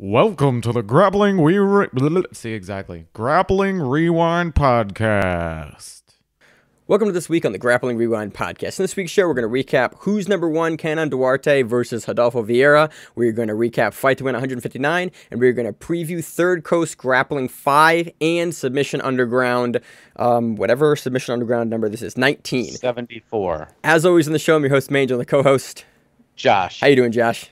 Welcome to the Grappling Grappling Rewind Podcast. Welcome to this week on the Grappling Rewind Podcast. In this week's show, we're going to recap who's number one, Kaynan Duarte versus Rodolfo Vieira. We're going to recap Fight to Win 159, and we're going to preview Third Coast Grappling 5 and Submission Underground, whatever Submission Underground number this is, 19. 74. As always in the show, I'm your host, Maine, and the co-host, Josh. How you doing, Josh?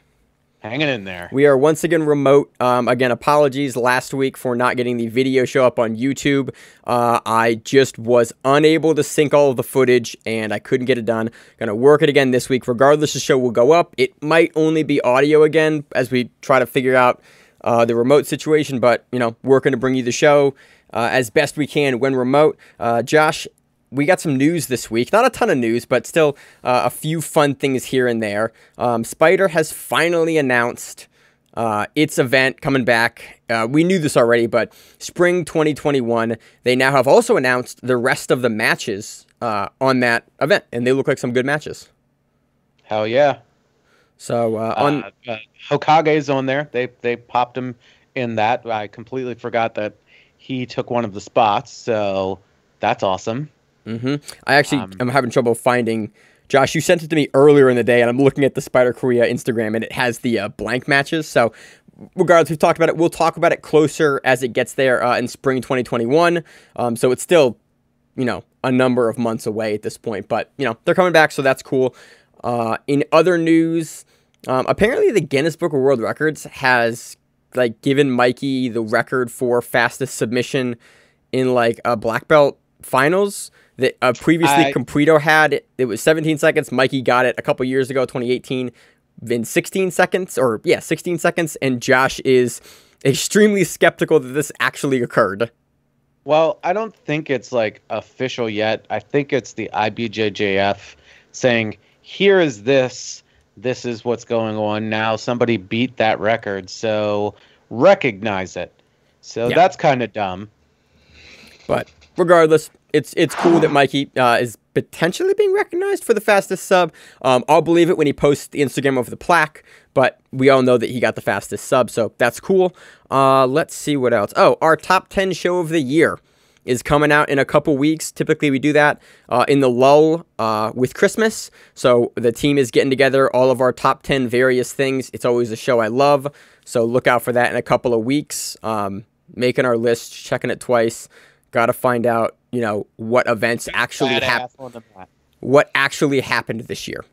Hanging in there. We are once again remote. Again, apologies last week for not getting the video show up on YouTube. I just was unable to sync all of the footage, and I couldn't get it done. Gonna work it again this week. Regardless, the show will go up. It might only be audio again as we try to figure out the remote situation, but, you know, we're going to bring you the show as best we can when remote. Josh, we got some news this week. Not a ton of news, but still a few fun things here and there. Spider has finally announced its event coming back. We knew this already, but spring 2021. They now have also announced the rest of the matches on that event, and they look like some good matches. Hell yeah. So Hokage's on there. They popped him in that. I completely forgot that he took one of the spots, so that's awesome. I actually am having trouble finding. Josh, you sent it to me earlier in the day, and I'm looking at the Spider Korea Instagram, and it has the blank matches. So, regardless, we've talked about it. We'll talk about it closer as it gets there in spring 2021. So it's still, you know, a number of months away at this point, but you know they're coming back, so that's cool. In other news, apparently the Guinness Book of World Records has given Mikey the record for fastest submission in a black belt finals. That previously Comprito had it was 17 seconds. Mikey got it a couple years ago, 2018, in 16 seconds, 16 seconds. And Josh is extremely skeptical that this actually occurred. Well, I don't think it's official yet. I think it's the IBJJF saying, here is this. This is what's going on now. Somebody beat that record, so recognize it. So that's kind of dumb. But regardless, it's cool that Mikey is potentially being recognized for the fastest sub. I'll believe it when he posts the Instagram over the plaque, but we all know that he got the fastest sub, so that's cool. Let's see what else. Oh, our top 10 show of the year is coming out in a couple weeks. Typically, we do that in the lull with Christmas. So the team is getting together all of our top 10 various things. It's always a show I love, so look out for that in a couple of weeks. Making our list, checking it twice. Got to find out, you know, what events actually happened. What actually happened this year.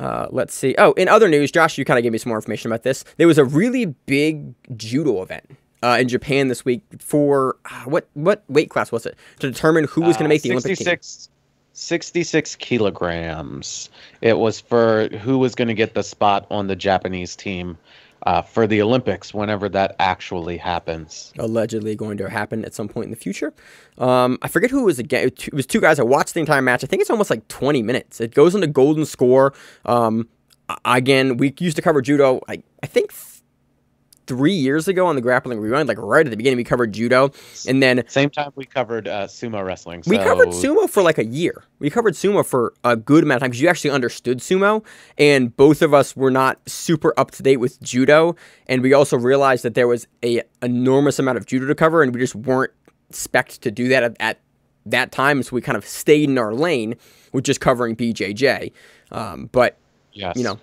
Let's see. Oh, in other news, Josh, you kind of gave me some more information about this. There was a really big judo event in Japan this week for what weight class was it to determine who was going to make the Olympic team? 66 kilograms. It was for who was going to get the spot on the Japanese team for the Olympics whenever that actually happens. Allegedly going to happen at some point in the future. I forget who it was again. It was two guys. I watched the entire match. I think it's almost 20 minutes. It goes into golden score. Again, we used to cover judo, I think 3 years ago on the Grappling Rewind, right at the beginning, we covered judo, and then same time we covered sumo wrestling. We covered sumo for a year. We covered sumo for a good amount of time because you actually understood sumo, and both of us were not super up to date with judo, and we also realized that there was a enormous amount of judo to cover, and we just weren't spec'd to do that at that time, so we kind of stayed in our lane with just covering BJJ. But yes. You know.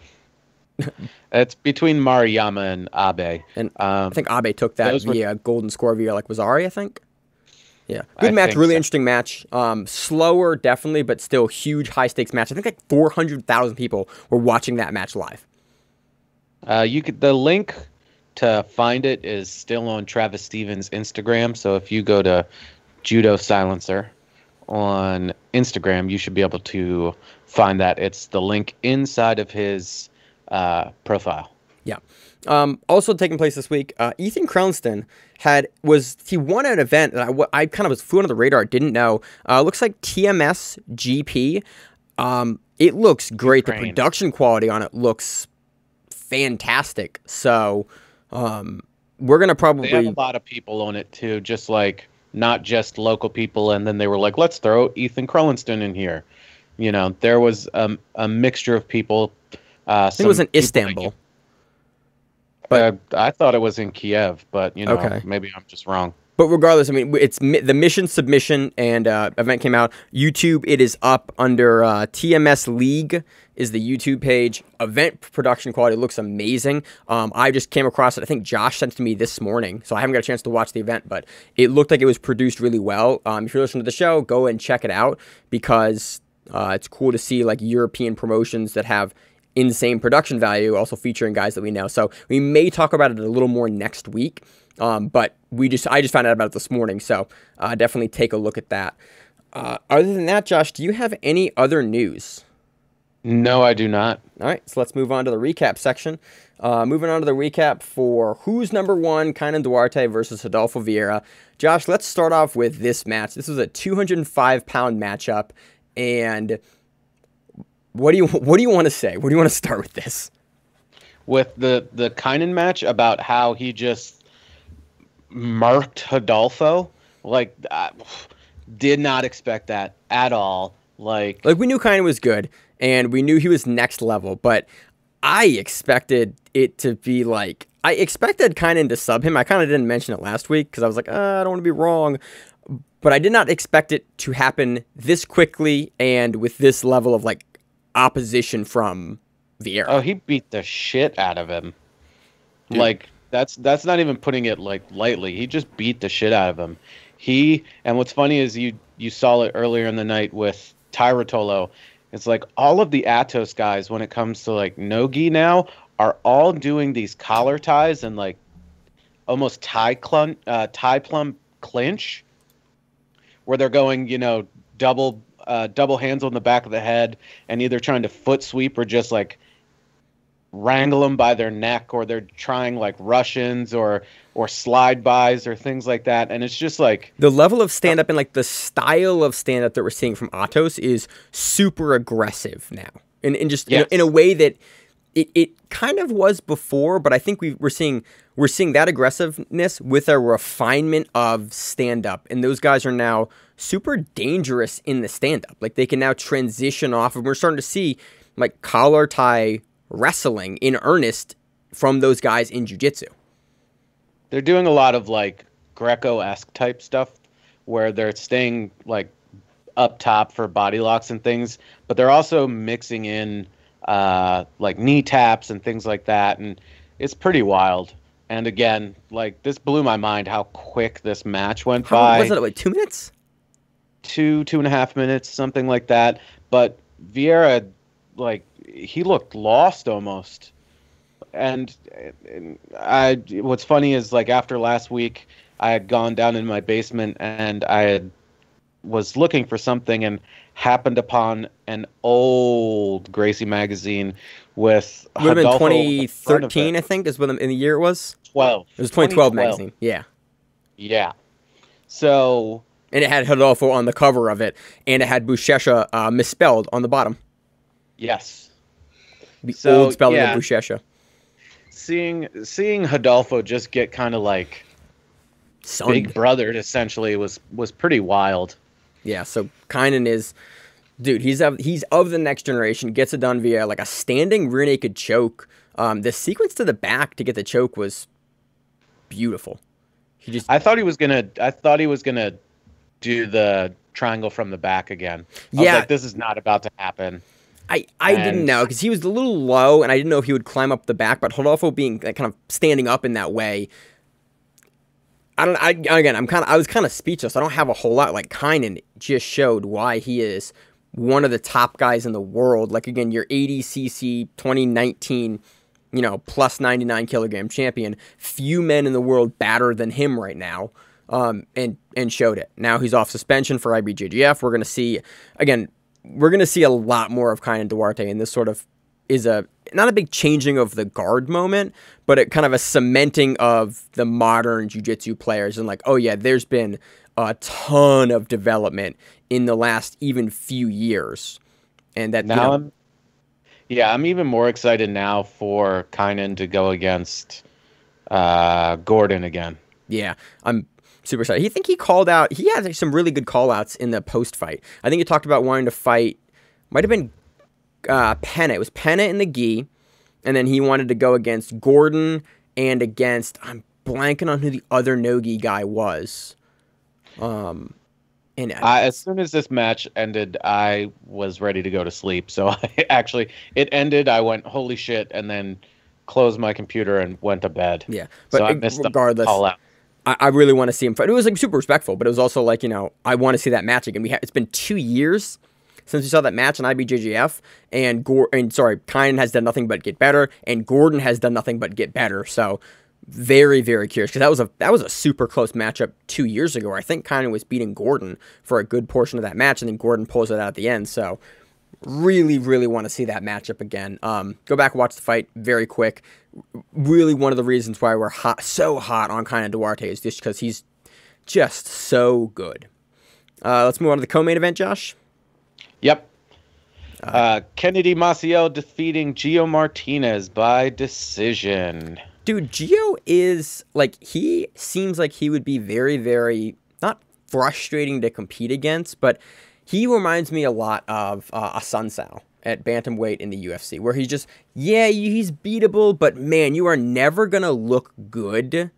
It's between Maruyama and Abe. And I think Abe took that via golden score via Wazari, I think. Yeah. Good match, really interesting match. Slower, definitely, but still huge high-stakes match. I think 400,000 people were watching that match live. The link to find it is still on Travis Stevens' Instagram, so if you go to Judo Silencer on Instagram, you should be able to find that. It's the link inside of his profile. Yeah. Also taking place this week, Ethan Krellenston he won an event that I kind of was flew under the radar, didn't know. Looks like TMS GP. It looks great. Ukraine. The production quality on it looks fantastic. So we're gonna probably they have a lot of people on it too, just not just local people. And then they were like, let's throw Ethan Krellenston in here. You know, there was a mixture of people. I think it was in Istanbul. I thought it was in Kiev, but Okay. maybe I'm just wrong. But regardless, I mean, it's the mission submission and event came out. YouTube, it is up under TMS League is the YouTube page. Event production quality looks amazing. I just came across it. I think Josh sent it to me this morning, so I haven't got a chance to watch the event, but it looked like it was produced really well. If you're listening to the show, go and check it out because it's cool to see like European promotions that have insane production value also featuring guys that we know. So we may talk about it a little more next week. But I just found out about it this morning, so definitely take a look at that. Other than that, Josh, do you have any other news? No, I do not. All right, so let's move on to the recap section. Moving on to the recap for who's number one, Kaynan Duarte versus Rodolfo Vieira. Josh, let's start off with this match. This was a 205-pound matchup, and what do you want to say? Where do you want to start with this? With the Kaynan match about how he just murked Rodolfo, like did not expect that at all. Like we knew Kaynan was good and we knew he was next level, but I expected it to be like I expected Kaynan to sub him. I kind of didn't mention it last week because I was like, I don't want to be wrong, but I did not expect it to happen this quickly and with this level of like opposition from Viera. Oh, he beat the shit out of him. Dude. Like that's not even putting it like lightly. He just beat the shit out of him. And what's funny is you saw it earlier in the night with Tye Ruotolo. It's like all of the Atos guys when it comes to like no-gi now are all doing these collar ties and like almost tie plum clinch where they're going, double hands on the back of the head and either trying to foot sweep or just like wrangle them by their neck, or they're trying like Russians or slide bys or things like that. And it's just like the level of stand up and like the style of stand up that we're seeing from Atos is super aggressive now. And just yes. in a way that it kind of was before, but I think we're seeing that aggressiveness with a refinement of stand up. And those guys are now super dangerous in the stand up. Like they can now transition off, and we're starting to see like collar tie wrestling in earnest from those guys in jiu-jitsu. They're doing a lot of like Greco-esque type stuff where they're staying like up top for body locks and things, but they're also mixing in like knee taps and things like that, and it's pretty wild. And again, like this blew my mind how quick this match went by. How was it, like 2 minutes? 2.5 minutes, something like that. But Viera, like, he looked lost almost. And what's funny is like after last week, I had gone down in my basement and was looking for something and happened upon an old Gracie magazine with would have been Rodolfo 2013, I think, is what in the year it was. 12. It was 2012 magazine. Yeah. Yeah. So. And it had Rodolfo on the cover of it, and it had Buchecha misspelled on the bottom. Yes. The old spelling of Buchecha. Seeing Rodolfo just get kind of like big brothered essentially was pretty wild. Yeah, so Kaynan is, dude, he's of the next generation, gets it done via like a standing rear naked choke. The sequence to the back to get the choke was beautiful. I thought he was gonna do the triangle from the back again. I was like, this is not about to happen. I didn't know because he was a little low, and I didn't know if he would climb up the back. But Rodolfo being kind of standing up in that way, I was kind of speechless. I don't have a whole lot. Like Kaynan just showed why he is one of the top guys in the world. Like again, your 80cc 2019, plus 99 kilogram champion. Few men in the world better than him right now. And showed it. Now he's off suspension for IBJJF. We're going to see a lot more of Kaynan Duarte, and this sort of is not a big changing of the guard moment, but it kind of a cementing of the modern jiu-jitsu players, and like, oh yeah, there's been a ton of development in the last even few years. And that now I'm even more excited now for Kaynan to go against Gordon again. Yeah, I'm super excited. He had some really good call outs in the post fight. I think he talked about wanting to fight, might have been Penna. It was Penna in the gi, and then he wanted to go against Gordon and against, I'm blanking on who the other no-gi guy was. And as soon as this match ended, I was ready to go to sleep. So it ended. I went, holy shit, and then closed my computer and went to bed. Yeah, but so I missed regardless, the call out. I really want to see him fight. It was like super respectful, but it was also like, I want to see that match again. It's been 2 years since we saw that match in IBJJF, and Kaynan has done nothing but get better, and Gordon has done nothing but get better. So very, very curious, because that was a super close matchup 2 years ago, where I think Kaynan was beating Gordon for a good portion of that match, and then Gordon pulls it out at the end. So really, really want to see that matchup again. Go back and watch the fight very quick. Really, one of the reasons why we're so hot on Kaynan Duarte is just because he's just so good. Let's move on to the co-main event, Josh. Yep. Kennedy Maciel defeating Geo Martinez by decision. Dude, Geo is, he seems like he would be very, very, not frustrating to compete against, but he reminds me a lot of a Sun Sao at bantamweight in the UFC, where he's just, he's beatable, but man, you are never going to look good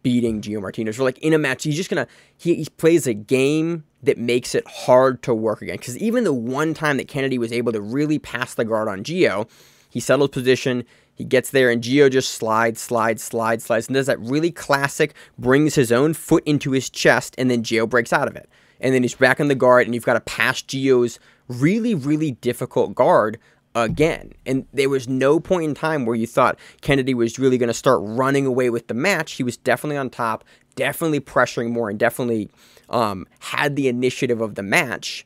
beating Geo Martinez. Or in a match, he's just going to, he plays a game that makes it hard to work again. Because even the one time that Kennedy was able to really pass the guard on Geo, he settles position, he gets there, and Geo just slides, and does that really classic, brings his own foot into his chest, and then Geo breaks out of it. And then he's back in the guard, and you've got to pass Geo's really, really difficult guard again. And there was no point in time where you thought Kennedy was really going to start running away with the match. He was definitely on top, definitely pressuring more, and definitely had the initiative of the match.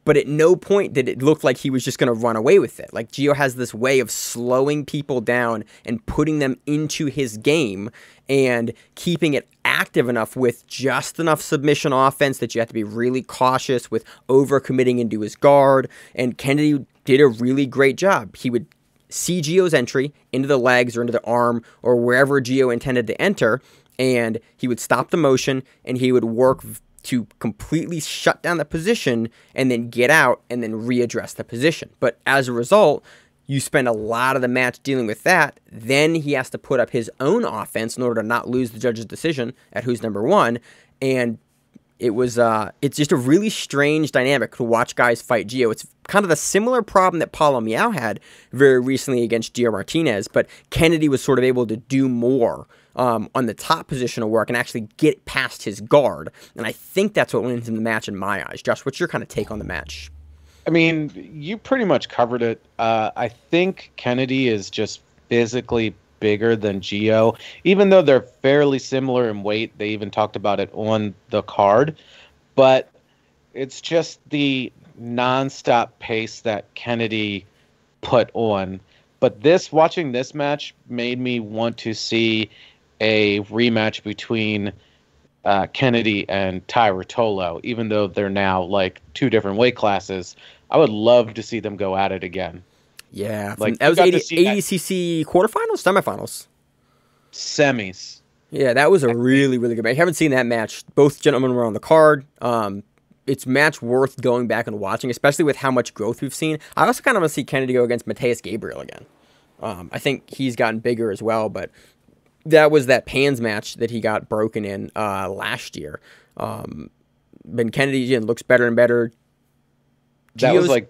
But at no point did it look like he was just going to run away with it. Geo has this way of slowing people down and putting them into his game and keeping it active enough with just enough submission offense that you have to be really cautious with overcommitting into his guard. And Kennedy did a really great job. He would see Geo's entry into the legs or into the arm or wherever Geo intended to enter, and he would stop the motion and he would work to completely shut down the position and then get out and then readdress the position. But as a result, you spend a lot of the match dealing with that. Then he has to put up his own offense in order to not lose the judge's decision at who's number one. And it's just a really strange dynamic to watch guys fight Geo. It's kind of the similar problem that Paulo Miyao had very recently against Geo Martinez, but Kennedy was sort of able to do more on the top positional work and actually get past his guard. And I think that's what wins him the match in my eyes. Josh, what's your kind of take on the match? I mean, you pretty much covered it. I think Kennedy is just physically bigger than Geo, even though they're fairly similar in weight. They even talked about it on the card, but it's just the nonstop pace that Kennedy put on. But watching this match made me want to see a rematch between Kennedy and Tye Ruotolo, even though they're now two different weight classes. I would love to see them go at it again. Yeah, that was ADCC quarterfinals, semifinals, semis. Yeah, that was a really, really good match. I haven't seen that match. Both gentlemen were on the card. It's match worth going back and watching, especially with how much growth we've seen. I also kind of want to see Kennedy go against Mateus Gabriel again. I think he's gotten bigger as well, but that was that Pans match that he got broken in last year. But Kennedy again looks better and better. That was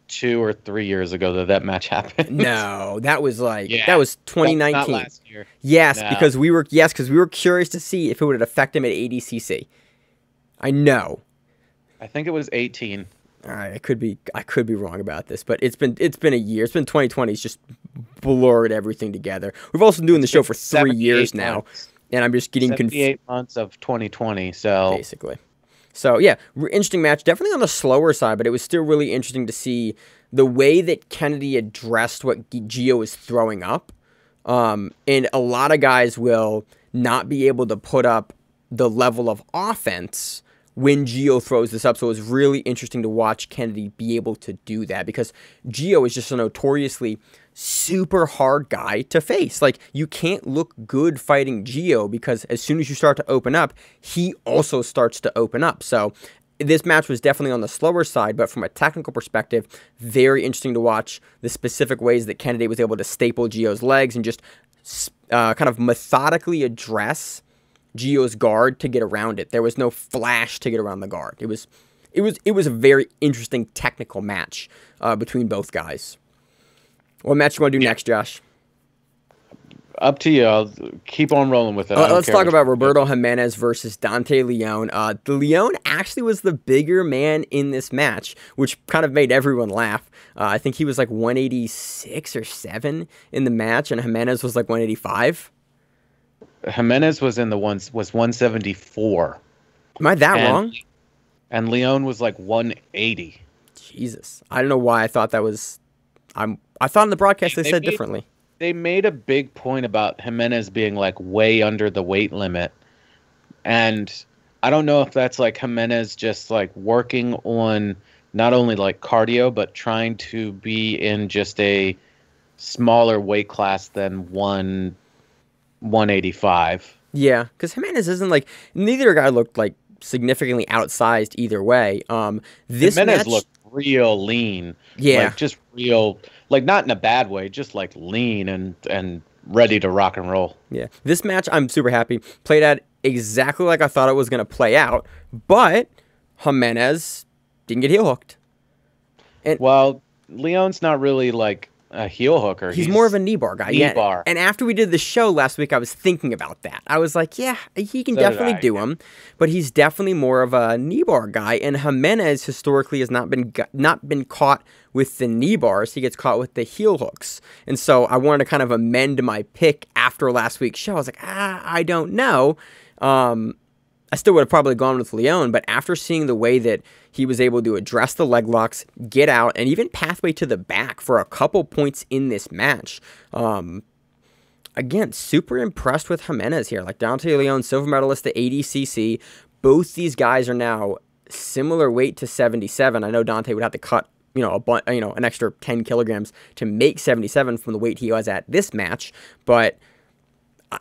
2 or 3 years ago that match happened. No, that was that was 2019. Not last year. Yes, no. because we were curious to see if it would affect him at ADCC. I know. I think it was 18. All right, I could be wrong about this, but it's been a year. It's been 2020. It's just blurred everything together. We've also been doing the show for 3 years now, and I'm just getting 78 months of 2020. So basically. So, yeah, interesting match. Definitely on the slower side, but it was still really interesting to see the way that Kennedy addressed what Geo was throwing up. And a lot of guys will not be able to put up the level of offense when Geo throws this up. So it was really interesting to watch Kennedy be able to do that, because Geo is just a notoriously super hard guy to face. You can't look good fighting Geo, because as soon as you start to open up, he also starts to open up. So this match was definitely on the slower side, but from a technical perspective, very interesting to watch the specific ways that Kennedy was able to staple Geo's legs and just kind of methodically address Geo's guard to get around it. There was no flash to get around the guard. It was a very interesting technical match between both guys. What match you want to do next, Josh? Up to you. I'll keep on rolling with it. Let's talk about Roberto Jimenez versus Dante Leone. The Leone actually was the bigger man in this match, which kind of made everyone laugh. I think he was like 186 or 7 in the match, and Jimenez was like 185. Jimenez was 174. Am I that wrong? And Leone was like 180. Jesus, I don't know why I thought that was. I thought in the broadcast they said differently. They made a big point about Jimenez being like way under the weight limit. And I don't know if that's like Jimenez just like working on not only like cardio, but trying to be in just a smaller weight class than 185. Yeah, because Jimenez isn't like, neither guy looked like significantly outsized either way. This Jimenez match looked real lean. Yeah. Like just real, like not in a bad way, just like lean and ready to rock and roll. Yeah. This match, I'm super happy. Played out exactly like I thought it was going to play out, but Jimenez didn't get heel hooked. And well, Leone's not really like a heel hooker. He's more of a knee bar guy. Knee bar. And after we did the show last week, I was thinking about that. I was like, yeah, he can definitely do him, but he's definitely more of a knee bar guy. And Jimenez historically has not been caught with the knee bars. He gets caught with the heel hooks. And so I wanted to kind of amend my pick after last week's show. I was like, I don't know. I still would have probably gone with Leone, but after seeing the way that he was able to address the leg locks, get out, and even pathway to the back for a couple points in this match, again, super impressed with Jimenez here. Like Dante Leone, silver medalist at 80cc. Both these guys are now similar weight to 77. I know Dante would have to cut, an extra 10 kilograms to make 77 from the weight he was at this match, but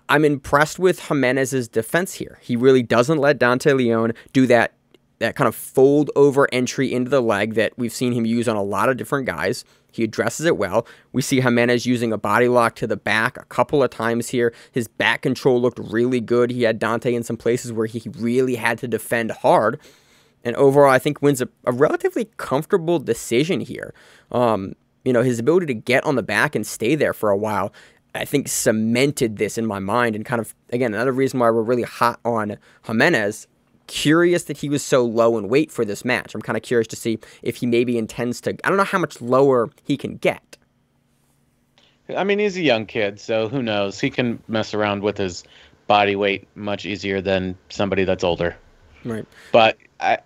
I'm impressed with Jimenez's defense here. He really doesn't let Dante Leone do that kind of fold over entry into the leg that we've seen him use on a lot of different guys. He addresses it well. We see Jimenez using a body lock to the back a couple of times here. His back control looked really good. He had Dante in some places where he really had to defend hard. And overall, I think wins a relatively comfortable decision here. His ability to get on the back and stay there for a while, I think cemented this in my mind, and kind of, again, another reason why we're really hot on Jimenez. Curious that he was so low in weight for this match. I'm kind of curious to see if he maybe intends to, I don't know how much lower he can get. I mean, he's a young kid, so who knows? He can mess around with his body weight much easier than somebody that's older. Right. But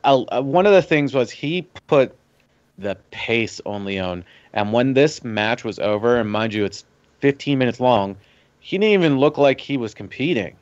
one of the things was he put the pace on Leone, and when this match was over, and mind you, it's 15 minutes long, he didn't even look like he was competing.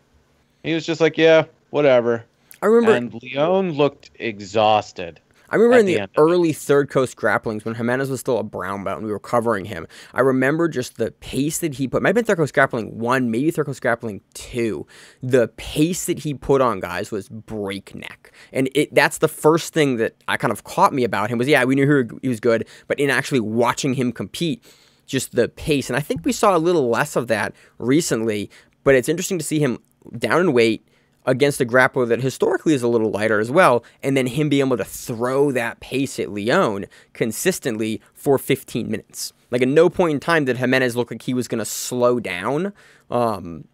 He was just like, yeah, whatever. I remember, and Leone looked exhausted. I remember in the early Third Coast Grapplings, when Jimenez was still a brown belt and we were covering him, I remember just the pace that he put. Might have been Third Coast Grappling 1, maybe Third Coast Grappling 2. The pace that he put on guys was breakneck. And that's the first thing that I kind of caught me about him was, yeah, we knew he was good, but in actually watching him compete, just the pace. And I think we saw a little less of that recently, but it's interesting to see him down in weight against a grappler that historically is a little lighter as well, and then him being able to throw that pace at Leone consistently for 15 minutes. Like at no point in time did Jimenez look like he was going to slow down, and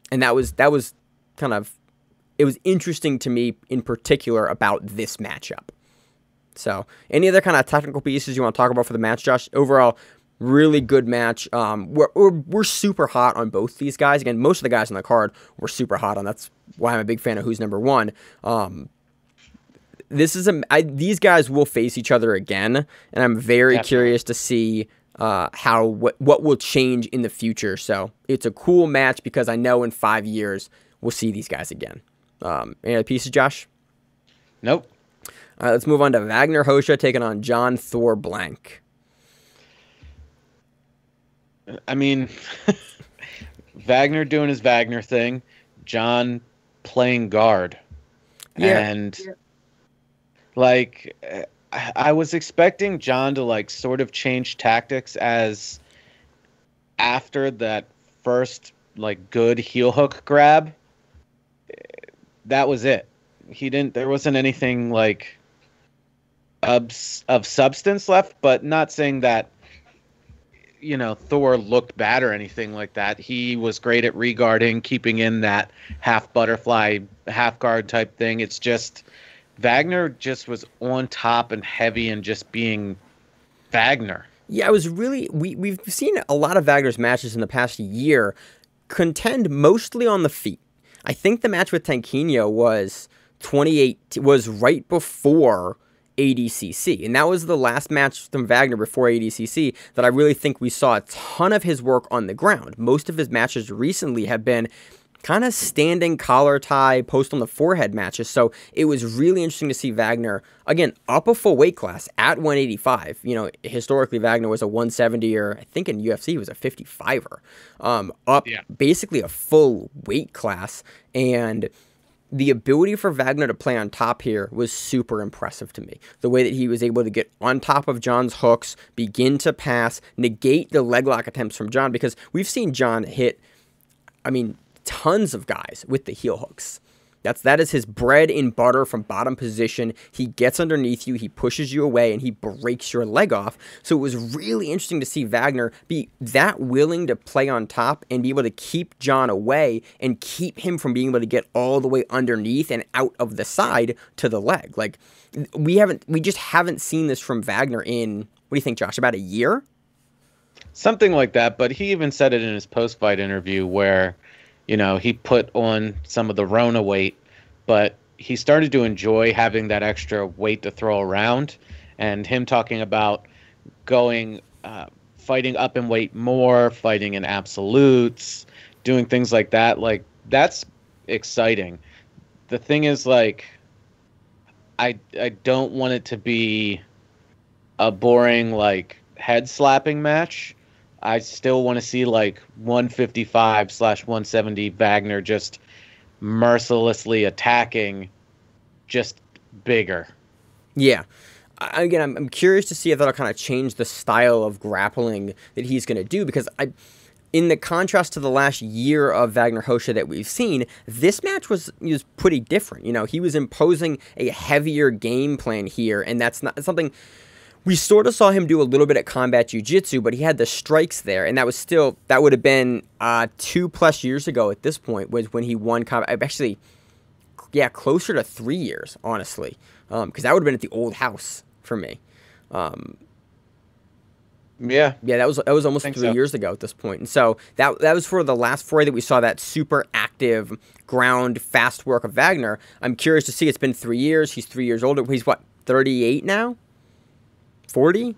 that was kind of, it was interesting to me in particular about this matchup. So, any other kind of technical pieces you want to talk about for the match, Josh? Overall, really good match. We're super hot on both these guys. Again, most of the guys on the card we're super hot on. That's why I'm a big fan of who's number one. These guys will face each other again, and I'm very curious to see what will change in the future. So it's a cool match because I know in 5 years we'll see these guys again. Any other pieces, Josh? Nope. All right, let's move on to Vagner Rocha taking on John Thor Blank. I mean, Vagner doing his Vagner thing, John playing guard. Yeah. And, like, I was expecting John to, like, sort of change tactics as after that first like good heel hook grab, that was it. There wasn't anything like of substance left, but not saying that, Thor looked bad or anything like that. He was great at regarding, keeping in that half butterfly, half guard type thing. It's just Vagner just was on top and heavy and just being Vagner. Yeah, it was really, we've seen a lot of Wagner's matches in the past year contend mostly on the feet. I think the match with Tanquinho was right before ADCC, and that was the last match from Vagner before ADCC that I really think we saw a ton of his work on the ground. Most of his matches recently have been kind of standing collar tie, post on the forehead matches, so it was really interesting to see Vagner, again, up a full weight class at 185. Historically, Vagner was a 170er, I think in UFC he was a 55er, basically a full weight class, and the ability for Vagner to play on top here was super impressive to me. The way that he was able to get on top of John's hooks, begin to pass, negate the leg lock attempts from John, because we've seen John hit, tons of guys with the heel hooks. That is his bread and butter from bottom position. He gets underneath you, he pushes you away, and he breaks your leg off. So it was really interesting to see Vagner be that willing to play on top and be able to keep John away and keep him from being able to get all the way underneath and out of the side to the leg. Like, we just haven't seen this from Vagner in, what do you think, Josh, about a year? Something like that, but he even said it in his post-fight interview where, he put on some of the Rona weight, but he started to enjoy having that extra weight to throw around, and him talking about going, fighting up in weight more, fighting in absolutes, doing things like that. Like, that's exciting. The thing is, like, I don't want it to be a boring, like, head slapping match. I still want to see like 155/170 Vagner just mercilessly attacking, just bigger. Yeah. Again, I'm curious to see if that'll kind of change the style of grappling that he's going to do, because in the contrast to the last year of Vagner Rocha that we've seen, this match was pretty different. He was imposing a heavier game plan here, and that's not something. We sort of saw him do a little bit at combat jiu-jitsu, but he had the strikes there, and that would have been 2+ years ago at this point, was when he won combat. Actually, yeah, closer to 3 years, honestly, because that would have been at the old house for me. Yeah, that was almost 3 years ago at this point, and so that was for the last foray that we saw that super active ground fast work of Vagner. I'm curious to see. It's been 3 years. He's 3 years older. He's what, 38 now? 40?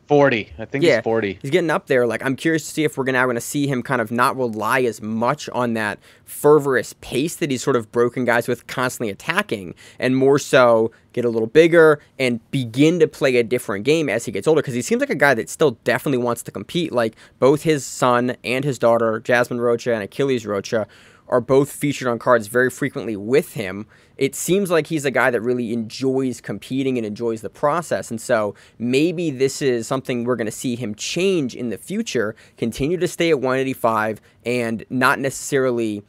40. I think he's 40. He's getting up there. Like, I'm curious to see if we're now going to see him kind of not rely as much on that fervorous pace that he's sort of broken guys with, constantly attacking, and more so get a little bigger and begin to play a different game as he gets older, because he seems like a guy that still definitely wants to compete. Like, both his son and his daughter, Jasmine Rocha and Achilles Rocha, are both featured on cards very frequently with him. It seems like he's a guy that really enjoys competing and enjoys the process, and so maybe this is something we're going to see him change in the future, continue to stay at 185, and not necessarily,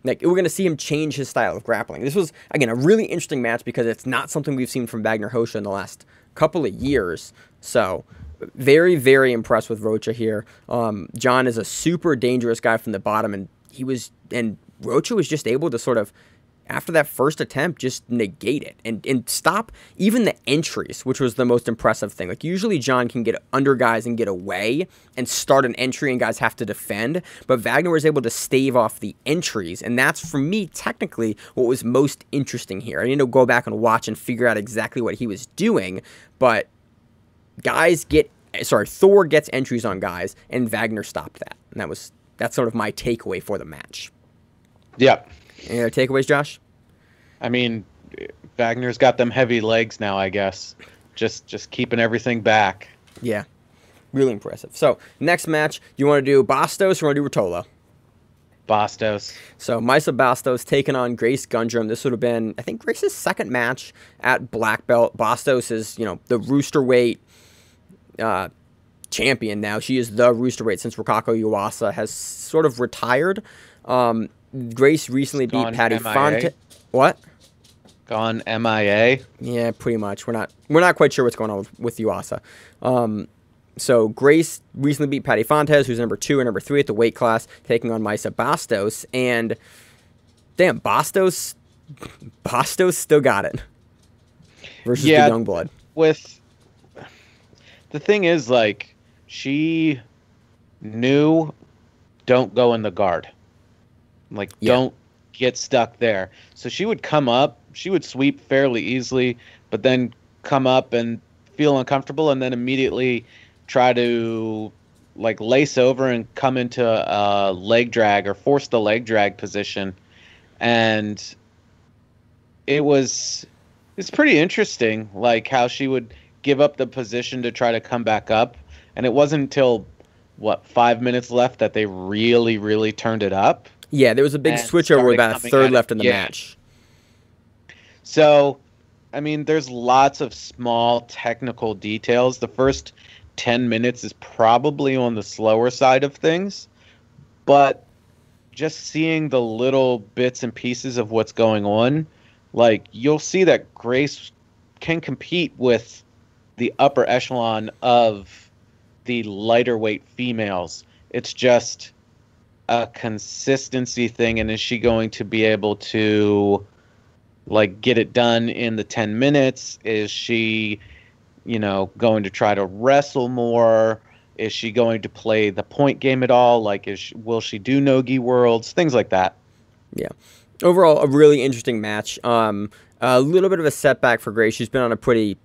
like, we're going to see him change his style of grappling. This was, again, a really interesting match because it's not something we've seen from Vagner Rocha in the last couple of years, so very, very impressed with Rocha here. John is a super dangerous guy from the bottom, and Rocha was just able to sort of, after that first attempt, just negate it and stop even the entries, which was the most impressive thing. Like, usually John can get under guys and get away and start an entry and guys have to defend, but Vagner was able to stave off the entries, and that's, for me, technically what was most interesting here. I need to go back and watch and figure out exactly what he was doing, but Thor gets entries on guys, and Vagner stopped that, and that's sort of my takeaway for the match. Yep. Any other takeaways, Josh? I mean, Wagner's got them heavy legs now, I guess. Just keeping everything back. Yeah. Really impressive. So, next match, you want to do Bastos or want to do Rotolo? Bastos. So, Mayssa Bastos taking on Grace Gundrum. This would have been, I think, Grace's second match at black belt. Bastos is, the rooster weight champion now. She is the roosterweight since Rokako Yuasa has sort of retired. Grace recently beat Patty Fonte. What? Gone MIA. Yeah, pretty much. We're not quite sure what's going on with Yuasa. So Grace recently beat Patty Fontes, who's number 2 and number 3 at the weight class, taking on Mayssa Bastos. And damn, Bastos still got it versus the Youngblood. With the thing is, like, she knew don't go in the guard. Like, don't get stuck there. So she would come up, she would sweep fairly easily, but then come up and feel uncomfortable and then immediately try to like lace over and come into a leg drag or force the leg drag position. And it's pretty interesting, like how she would give up the position to try to come back up. And it wasn't until 5 minutes left that they really, really turned it up. Yeah, there was a big switchover with about a third left in the match. So, I mean, there's lots of small technical details. The first 10 minutes is probably on the slower side of things, but just seeing the little bits and pieces of what's going on, like, you'll see that Grace can compete with the upper echelon of the lighter weight females. It's just a consistency thing, and is she going to be able to like get it done in the 10 minutes? Is she, going to try to wrestle more? Is she going to play the point game at all? Like, will she do Nogi Worlds? Things like that. Yeah. Overall, a really interesting match. A little bit of a setback for Grace. She's been on a pretty,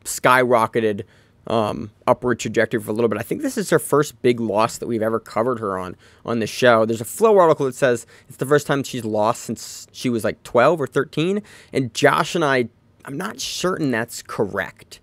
skyrocketed upward trajectory for a little bit. I think this is her first big loss that we've ever covered her on the show. There's a Flow article that says it's the first time she's lost since she was like 12 or 13. And Josh and I'm not certain that's correct.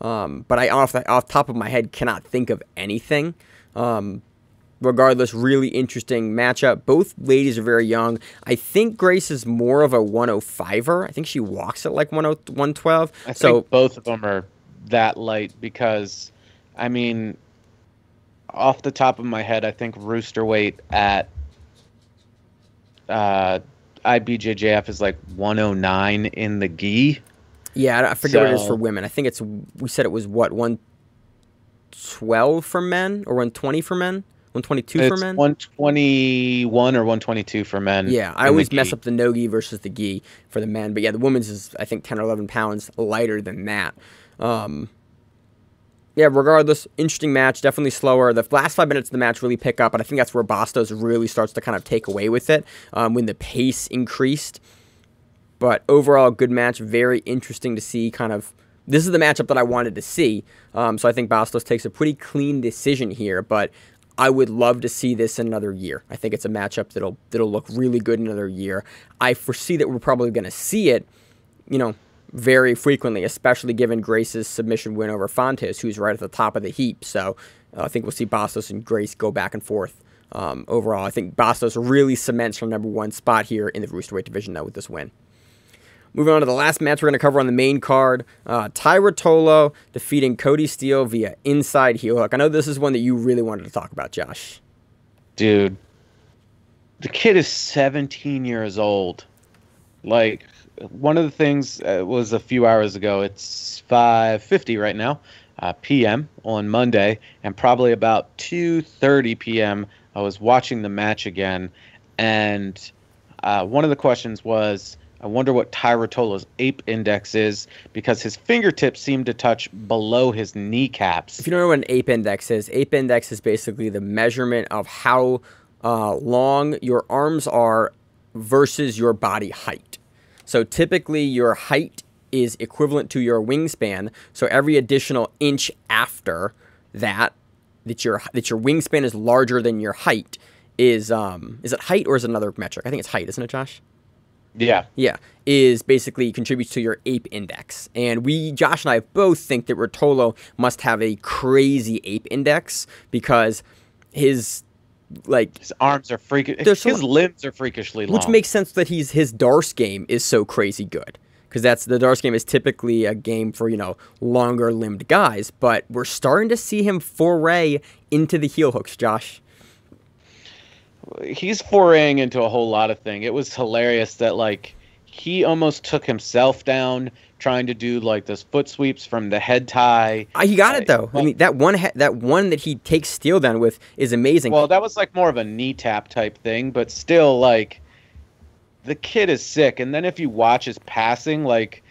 But I, off the top of my head, cannot think of anything. Regardless, really interesting matchup. Both ladies are very young. I think Grace is more of a 105er. I think she walks at like 112. I think both of them are that light because, I mean, off the top of my head, I think rooster weight at IBJJF is like 109 in the gi. Yeah, I forget what it is for women. I think we said it was what, 112 for men or 120 for men? 122 for men? 121 or 122 for men. Yeah, I always mess up the no-gi versus the gi for the men. But yeah, the women's is, I think, 10 or 11 pounds lighter than that. Yeah, regardless, interesting match, definitely slower. The last 5 minutes of the match really pick up, and I think that's where Bastos really starts to kind of take away with it when the pace increased. But overall, good match, very interesting to see kind of. This is the matchup that I wanted to see. So I think Bastos takes a pretty clean decision here, but I would love to see this in another year. I think it's a matchup that'll look really good in another year. I foresee that we're probably going to see it, very frequently, especially given Grace's submission win over Fontes, who's right at the top of the heap. So I think we'll see Bastos and Grace go back and forth. Overall, I think Bastos really cements her #1 spot here in the Roosterweight division, though, with this win. Moving on to the last match we're going to cover on the main card. Tye Ruotolo defeating Kody Steele via inside heel hook. I know this is one that you really wanted to talk about, Josh. Dude, the kid is 17 years old. Like, one of the things was a few hours ago. It's 5:50 right now, p.m. on Monday, and probably about 2:30 p.m. I was watching the match again, and one of the questions was, I wonder what Tye Ruotolo's ape index is, because his fingertips seem to touch below his kneecaps. If you don't know what an ape index is basically the measurement of how long your arms are versus your body height. So typically your height is equivalent to your wingspan. So every additional inch after that your wingspan is larger than your height is it height or is it another metric? I think it's height, isn't it, Josh? Yeah. Yeah, is basically contributes to your ape index. And Josh and I both think that Rotolo must have a crazy ape index because his arms are freakish. His limbs are freakishly long. Which makes sense that his Darce game is so crazy good. because the darts game is typically a game for, longer limbed guys, but we're starting to see him foray into the heel hooks, Josh. He's foraying into a whole lot of things. It was hilarious that, like, he almost took himself down trying to do, like, those foot sweeps from the head tie. He got it, though. I mean, that one that he takes Steele down with is amazing. Well, that was, like, more of a knee tap type thing, but still, like, the kid is sick. And then if you watch his passing, like,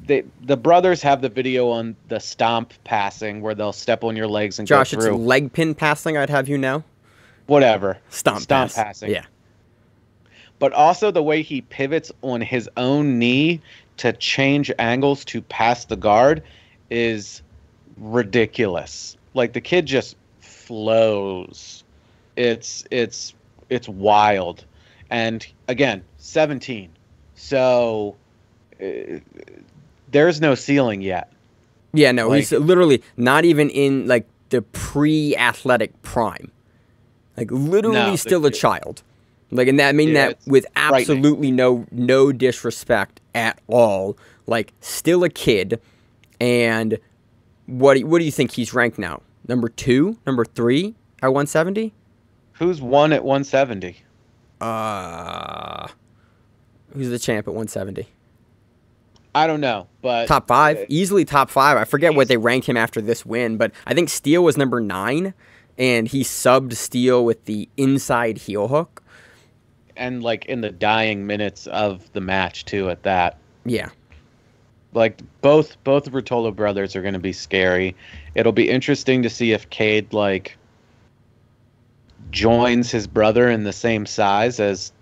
the brothers have the video on the stomp passing where they'll step on your legs and Josh, go through. it's leg pin passing, I'd have you know. Whatever. Stomp passing. Yeah. But also the way he pivots on his own knee to change angles to pass the guard is ridiculous. Like, the kid just flows. It's wild. And again, 17. So there's no ceiling yet. Yeah, no, he's literally not even in, like, the pre-athletic prime. Like, literally still a child. Like, and that that with absolutely no disrespect at all. Like, still a kid. And what do you think he's ranked now? Number 2? Number 3 at 170? Who's won at 170? Who's the champ at 170? I don't know, but top 5, easily top 5. I forget what they ranked him after this win, but I think Steele was number 9, and he subbed Steele with the inside heel hook. And, like, in the dying minutes of the match, too, at that. Yeah. Like, both Rotolo brothers are going to be scary. It'll be interesting to see if Cade, like, joins his brother in the same size, as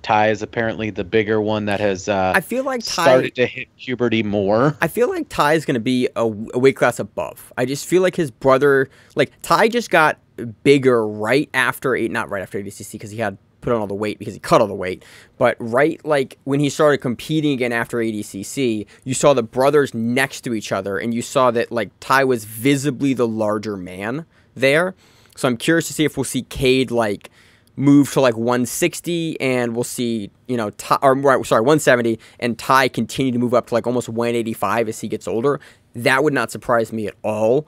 Tye is apparently the bigger one that has I feel like started to hit puberty more. I feel like Tye is going to be a weight class above. I just feel like his brother, like, Tye just got bigger not right after ADCC, because he had put on all the weight because he cut all the weight, but like when he started competing again after ADCC, you saw the brothers next to each other, and you saw that, like, Tye was visibly the larger man there. So I'm curious to see if we'll see Cade, like, move to, like, 160, and we'll see, 170, and Tye continue to move up to, like, almost 185 as he gets older. That would not surprise me at all,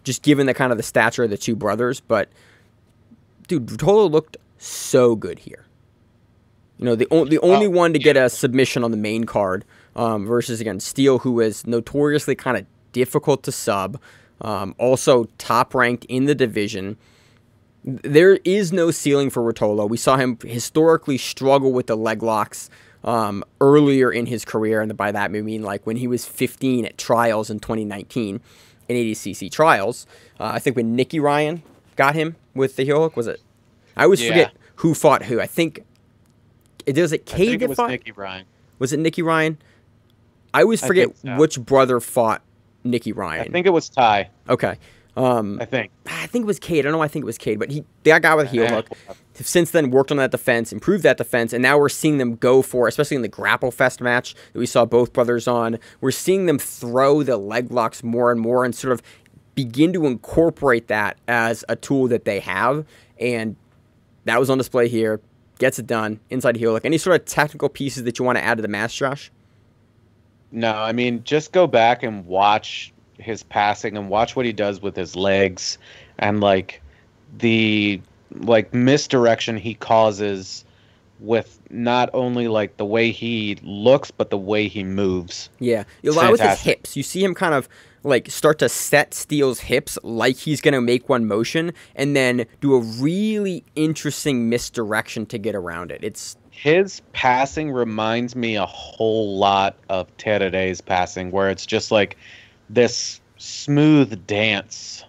just given the kind of the stature of the two brothers. But, dude, Rotolo looked so good here. The only one to get a submission on the main card, versus, again, Steele, who is notoriously kind of difficult to sub, also top ranked in the division. There is no ceiling for Rotolo. We saw him historically struggle with the leg locks earlier in his career, and by that we mean, like, when he was 15 at trials in 2019, in ADCC trials. I think when Nicky Ryan got him with the heel hook, was it? I always forget who fought who. I think Cade that fought? Nicky Ryan. Was it Nicky Ryan? I always forget which brother fought Nicky Ryan. I think it was Tye. Okay. I think it was Cade. I don't know. I think it was Cade, but that guy with a heel hook since then worked on that defense, improved that defense, and now we're seeing them go for, especially in the Grapple Fest match that we saw both brothers on, we're seeing them throw the leg locks more and more and sort of begin to incorporate that as a tool that they have, and that was on display here. Gets it done. Inside heel hook. Any sort of technical pieces that you want to add to the match, Josh? No, I mean, just go back and watch his passing and watch what he does with his legs, and, like, the, like, misdirection he causes with not only, like, the way he looks, but the way he moves. Yeah. A lot with his hips. You see him kind of, like, start to set Steele's hips like he's going to make one motion, and then do a really interesting misdirection to get around it. His passing reminds me a whole lot of Terere's passing, where it's just, like, this smooth dance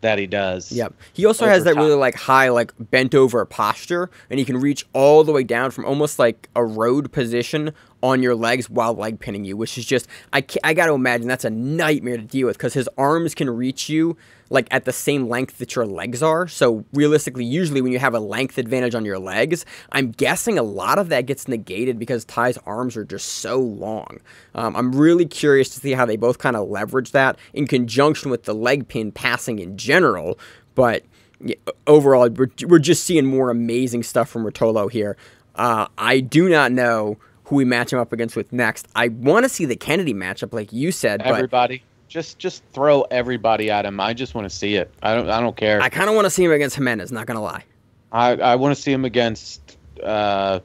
that he does. Yep. He also has that really, like, high, like, bent over posture, and he can reach all the way down from almost like a road position on your legs while leg pinning you, which is just, I got to imagine that's a nightmare to deal with, because his arms can reach you, like, at the same length that your legs are. So realistically, usually when you have a length advantage on your legs, I'm guessing a lot of that gets negated because Tye's arms are just so long. I'm really curious to see how they both kind of leverage that in conjunction with the leg pin passing in general. But yeah, overall, we're just seeing more amazing stuff from Rotolo here. I do not know who we match him up against with next. I want to see the Kennedy matchup, like you said. Everybody. Just throw everybody at him. I just want to see it. I don't care. I kind of want to see him against Jimenez, not going to lie. I want to see him against Buchecha.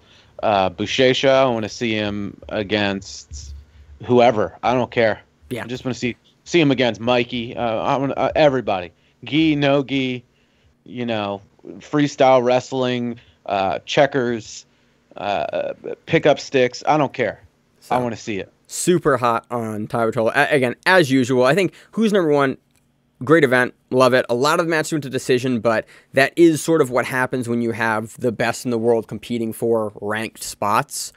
I want to see him against whoever. I don't care. Yeah. I just want to see him against Mikey. I want everybody. Gi, no gi, freestyle wrestling, checkers, pickup sticks. I don't care. So, I want to see it. Super hot on Tye Ruotolo. Again, as usual, I think who's number one? Great event. Love it. A lot of the matches went to decision, but that is sort of what happens when you have the best in the world competing for ranked spots.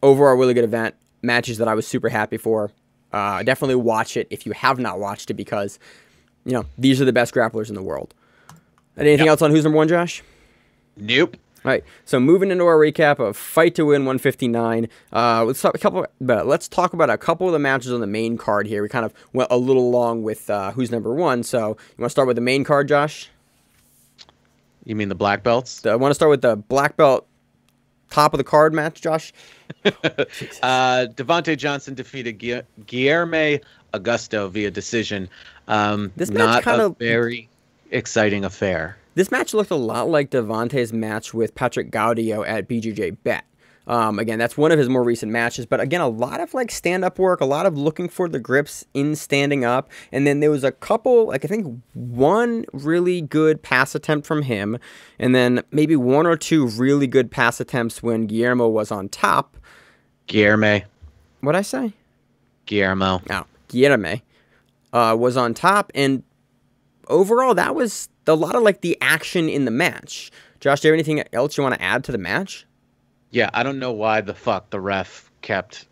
Overall, really good event. Matches that I was super happy for. Definitely watch it if you have not watched it because, these are the best grapplers in the world. Anything else on who's number one, Josh? Nope. All right, so moving into our recap of Fight to Win 159, let's talk about a couple of the matches on the main card here. We kind of went a little long with who's number one, so you want to start with the main card, Josh? You mean the black belts? I want to start with the black belt top of the card match, Josh. Devontae Johnson defeated Guilherme Augusto via decision. This not match a very exciting affair. This match looked a lot like Devontae's match with Patrick Gaudio at BJJ Bet. Again, that's one of his more recent matches, but again, a lot of stand-up work, a lot of looking for the grips in standing up, and then there was a couple, I think one really good pass attempt from him, and then maybe one or two really good pass attempts when Guillermo was on top. Guilherme. What'd I say? Guillermo. Oh, Guilherme was on top, and overall, that was a lot of the action in the match. Josh, do you have anything else you want to add to the match? Yeah, I don't know why the fuck the ref kept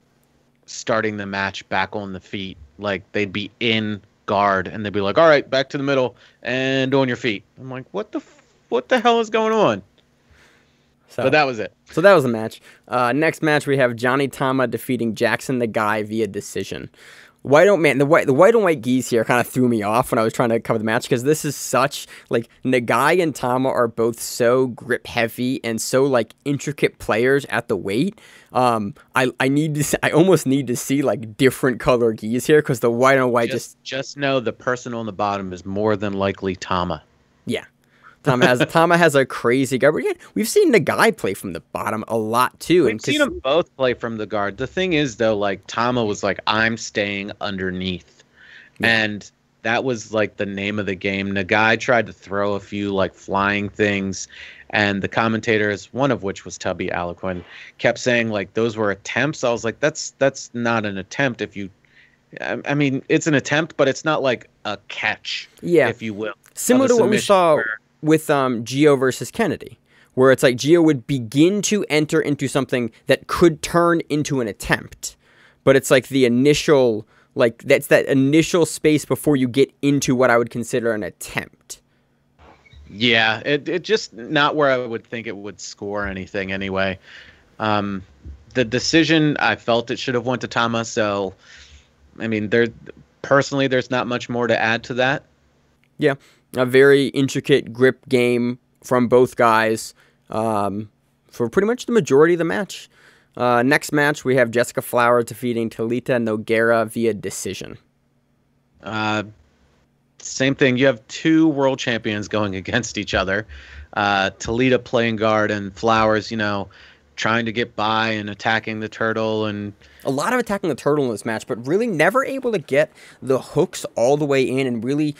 starting the match back on the feet. They'd be in guard and they'd be like, all right, back to the middle and on your feet. I'm like, what the hell is going on? But that was it. So that was the match. Next match, we have Johnny Tama defeating Jackson the Guy via decision. The white and white geese here kind of threw me off when I was trying to cover the match because this is such Nagai and Tama are both so grip heavy and so intricate players at the weight. I almost need to see different color geese here because the white and white just know the person on the bottom is more than likely Tama. Yeah. Tama has a crazy guard. We've seen Nagai play from the bottom a lot too. We've seen them both play from the guard. The thing is though, Tama was I'm staying underneath, and that was the name of the game. Nagai tried to throw a few flying things, and the commentators, one of which was Tubby Aliquin, kept saying those were attempts. I was like, that's not an attempt. I mean, it's an attempt, but it's not a catch, if you will. Similar to what we saw with Geo versus Kennedy, where it's Geo would begin to enter into something that could turn into an attempt, but it's the initial, that's that initial space before you get into what I would consider an attempt. Yeah, it just not where I would think it would score anything anyway. The decision, I felt it should have went to Tama, so, I mean, there's not much more to add to that. Yeah. A very intricate grip game from both guys for pretty much the majority of the match. Next match, we have Jessica Flowers defeating Talita Nogueira via decision. Same thing. You have two world champions going against each other. Talita playing guard and Flowers, trying to get by and attacking the turtle. And a lot of attacking the turtle in this match, but really never able to get the hooks all the way in and really,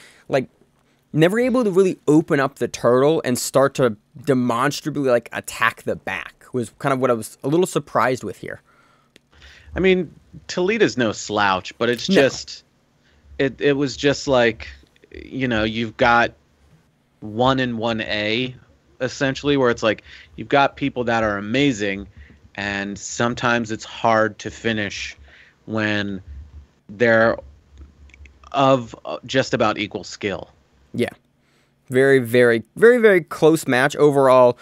never able to really open up the turtle and start to demonstrably attack the back was kind of what I was a little surprised with here. I mean, Talita's no slouch, but it's just, it was just you've got 1 and 1A essentially, where it's you've got people that are amazing and sometimes it's hard to finish when they're of just about equal skill. Yeah. Very, very, very, very close match overall.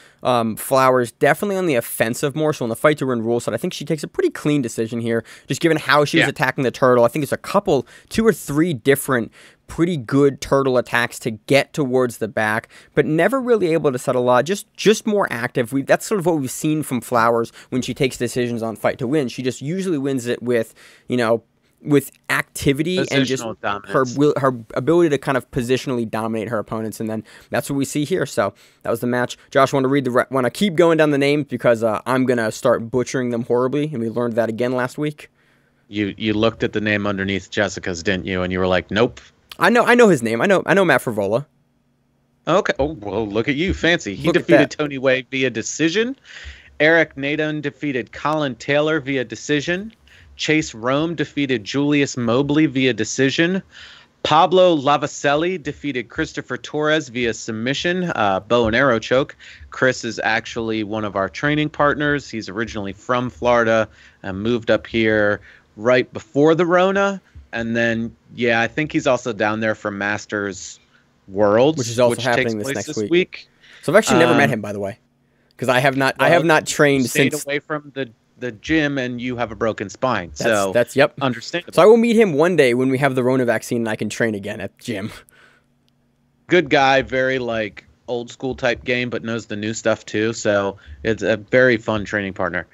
Flowers definitely on the offensive more, so in the fight to win rule set, I think she takes a pretty clean decision here, just given how she was attacking the turtle. I think it's two or three different pretty good turtle attacks to get towards the back, but never really able to set a lot. Just more active. That's sort of what we've seen from Flowers when she takes decisions on fight to win. She just usually wins it with, with activity and just her ability to kind of positionally dominate her opponents, and then that's what we see here. So that was the match. Josh, want to keep going down the names because I'm gonna start butchering them horribly, and we learned that again last week. You looked at the name underneath Jessica's, didn't you? And you were like, nope. I know his name. I know Matt Frivola. Okay. Oh, well, look at you. Fancy. He defeated Tony Way via decision. Eric Nadon defeated Colin Taylor via decision. Chase Rome defeated Julius Mobley via decision. Pablo Lavaselli defeated Christopher Torres via submission, bow and arrow choke. Chris is actually one of our training partners. He's originally from Florida and moved up here right before the Rona. And then, I think he's also down there for Masters Worlds, which is also happening this next week. So I've actually never met him, by the way, because I have not trained since. Away from the gym, and you have a broken spine. That's understandable. So I will meet him one day when we have the Rona vaccine and I can train again at the gym. Good guy, very old school type game, but knows the new stuff too. So it's a very fun training partner.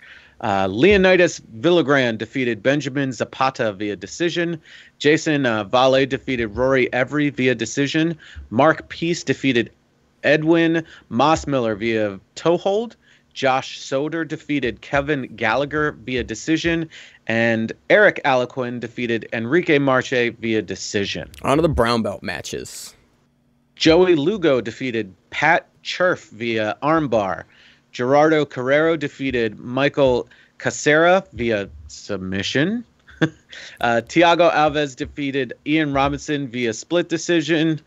Leonidas Villagran defeated Benjamin Zapata via decision. Jason Valle defeated Rory Every via decision. Mark Peace defeated Edwin Mossmiller via toe hold. Josh Soder defeated Kevin Gallagher via decision. And Eric Alaquin defeated Enrique Marche via decision. On to the brown belt matches. Joey Lugo defeated Pat Cherf via armbar. Gerardo Carrero defeated Michael Casera via submission. Thiago Alves defeated Ian Robinson via split decision.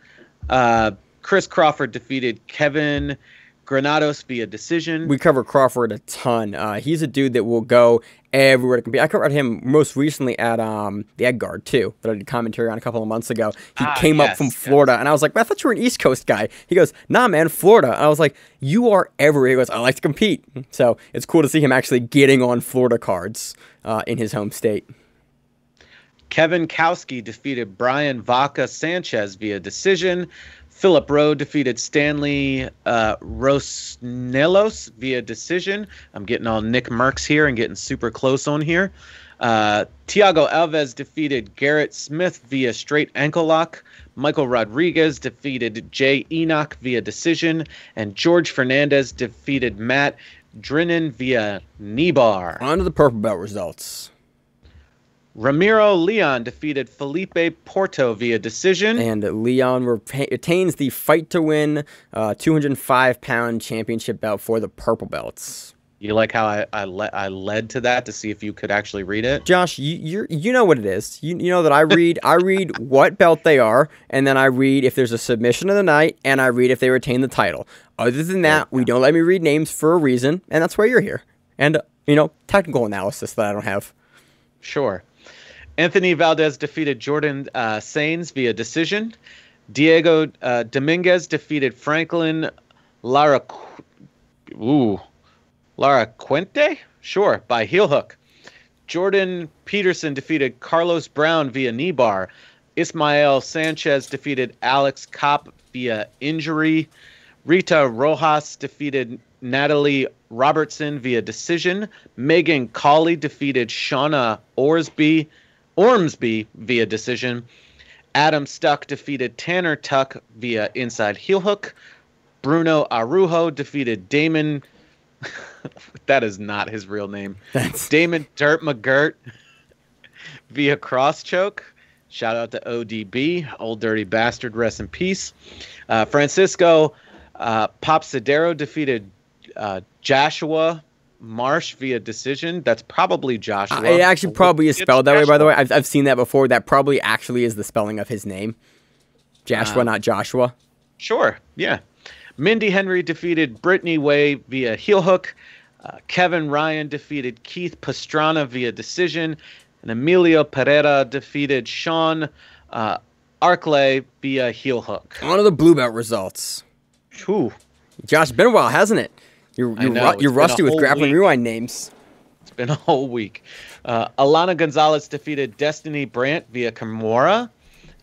Chris Crawford defeated Kevin Granados via decision. We cover Crawford a ton. He's a dude that will go everywhere to compete. I covered him most recently at the Egg Guard, too, that I did commentary on a couple of months ago. He came up from Florida, and I was like, I thought you were an East Coast guy. He goes, nah, man, Florida. And I was like, you are everywhere. He goes, I like to compete. So it's cool to see him actually getting on Florida cards in his home state. Kevin Kowski defeated Brian Vaca Sanchez via decision. Philip Rowe defeated Stanley Rosnelos via decision. I'm getting all Nick Merckx here and getting super close on here. Thiago Alves defeated Garrett Smith via straight ankle lock. Michael Rodriguez defeated Jay Enoch via decision. And George Fernandez defeated Matt Drinnen via knee bar. On to the purple belt results. Ramiro Leon defeated Felipe Porto via decision. And Leon retains the fight to win 205-pound championship belt for the purple belts. You like how I led to that to see if you could actually read it? Josh, you know what it is. You know that I read what belt they are, and then I read if there's a submission of the night, and I read if they retain the title. Other than that, we don't let me read names for a reason, and that's why you're here. And, technical analysis that I don't have. Sure. Anthony Valdez defeated Jordan Sainz via decision. Diego Dominguez defeated Franklin Lara Quente? Sure, by heel hook. Jordan Peterson defeated Carlos Brown via knee bar. Ismael Sanchez defeated Alex Kopp via injury. Rita Rojas defeated Natalie Robertson via decision. Megan Cawley defeated Shauna Ormsby via decision. Adam Stuck defeated Tanner Tuck via inside heel hook. Bruno Arujo defeated Damon. That is not his real name. Damon Dirt McGirt via cross choke. Shout out to ODB, Old Dirty Bastard, rest in peace. Francisco Popsidero defeated Joshua Marsh via decision. That's probably Joshua. It actually probably is spelled that way, by the way. I've seen that before. That probably actually is the spelling of his name. Joshua, not Joshua. Sure, yeah. Mindy Henry defeated Brittany Way via heel hook. Kevin Ryan defeated Keith Pastrana via decision. And Emilio Pereira defeated Sean Arklay via heel hook. On to the blue belt results. Whew. Josh, been a while, hasn't it? You're rusty with Grappling Rewind names. It's been a whole week. Alana Gonzalez defeated Destiny Brandt via Kimura.